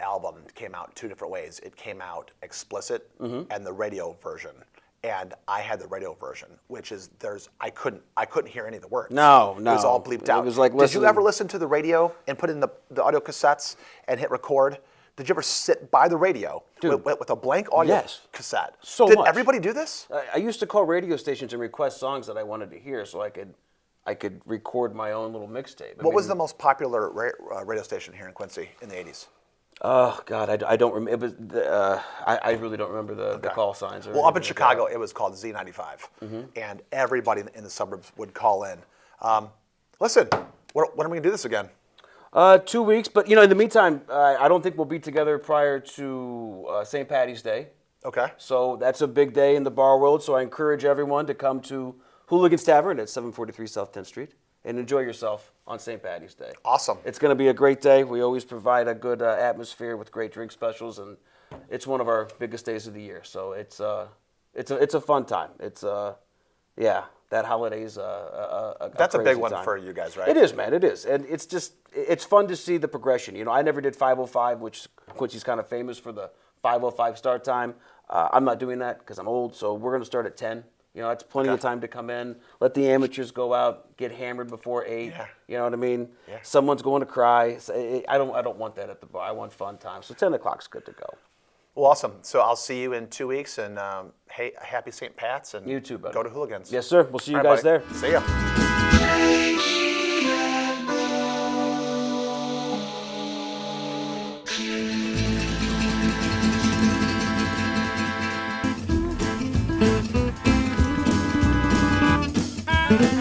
Speaker 1: album came out two different ways. It came out explicit and the radio version. And I had the radio version, which is I couldn't hear any of the words.
Speaker 2: No.
Speaker 1: It was all bleeped out.
Speaker 2: It was like
Speaker 1: Did you ever listen to the radio and put in the audio cassettes and hit record? Did you ever sit by the radio with a blank audio cassette?
Speaker 2: So
Speaker 1: Did
Speaker 2: much.
Speaker 1: everybody do this?
Speaker 2: I used to call radio stations and request songs that I wanted to hear so I could record my own little mixtape.
Speaker 1: What was the most popular radio station here in Quincy in the 80s?
Speaker 2: Oh God, I don't remember. It was I really don't remember the call signs.
Speaker 1: Well, up in Chicago, it was called Z95, and everybody in the suburbs would call in. Listen, when are we gonna do this again?
Speaker 2: 2 weeks, but in the meantime, I don't think we'll be together prior to St. Patty's Day.
Speaker 1: Okay.
Speaker 2: So that's a big day in the bar world. So I encourage everyone to come to Hooligans Tavern at 743 South 10th Street and enjoy yourself on St. Patty's Day.
Speaker 1: Awesome.
Speaker 2: It's going to be a great day. We always provide a good atmosphere with great drink specials, and it's one of our biggest days of the year. So it's a fun time. That holiday's
Speaker 1: That's a
Speaker 2: crazy
Speaker 1: big one
Speaker 2: time.
Speaker 1: for you guys, right?
Speaker 2: It is, man. It is, and it's fun to see the progression. I never did 5:05, which Quincy's kind of famous for the 5:05 start time. I'm not doing that because I'm old. So we're going to start at 10. It's plenty of time to come in, let the amateurs go out, get hammered before 8.
Speaker 1: Yeah.
Speaker 2: You know what I mean?
Speaker 1: Yeah.
Speaker 2: Someone's going to cry. I don't want that at the bar. I want fun time. So 10 o'clock's good to go.
Speaker 1: Well, awesome. So I'll see you in 2 weeks, and hey, happy St. Pat's, and
Speaker 2: You too, buddy.
Speaker 1: Go to Hooligans.
Speaker 2: Yes, sir. We'll see you
Speaker 1: All right,
Speaker 2: guys
Speaker 1: buddy.
Speaker 2: there.
Speaker 1: See ya.
Speaker 3: Thank you.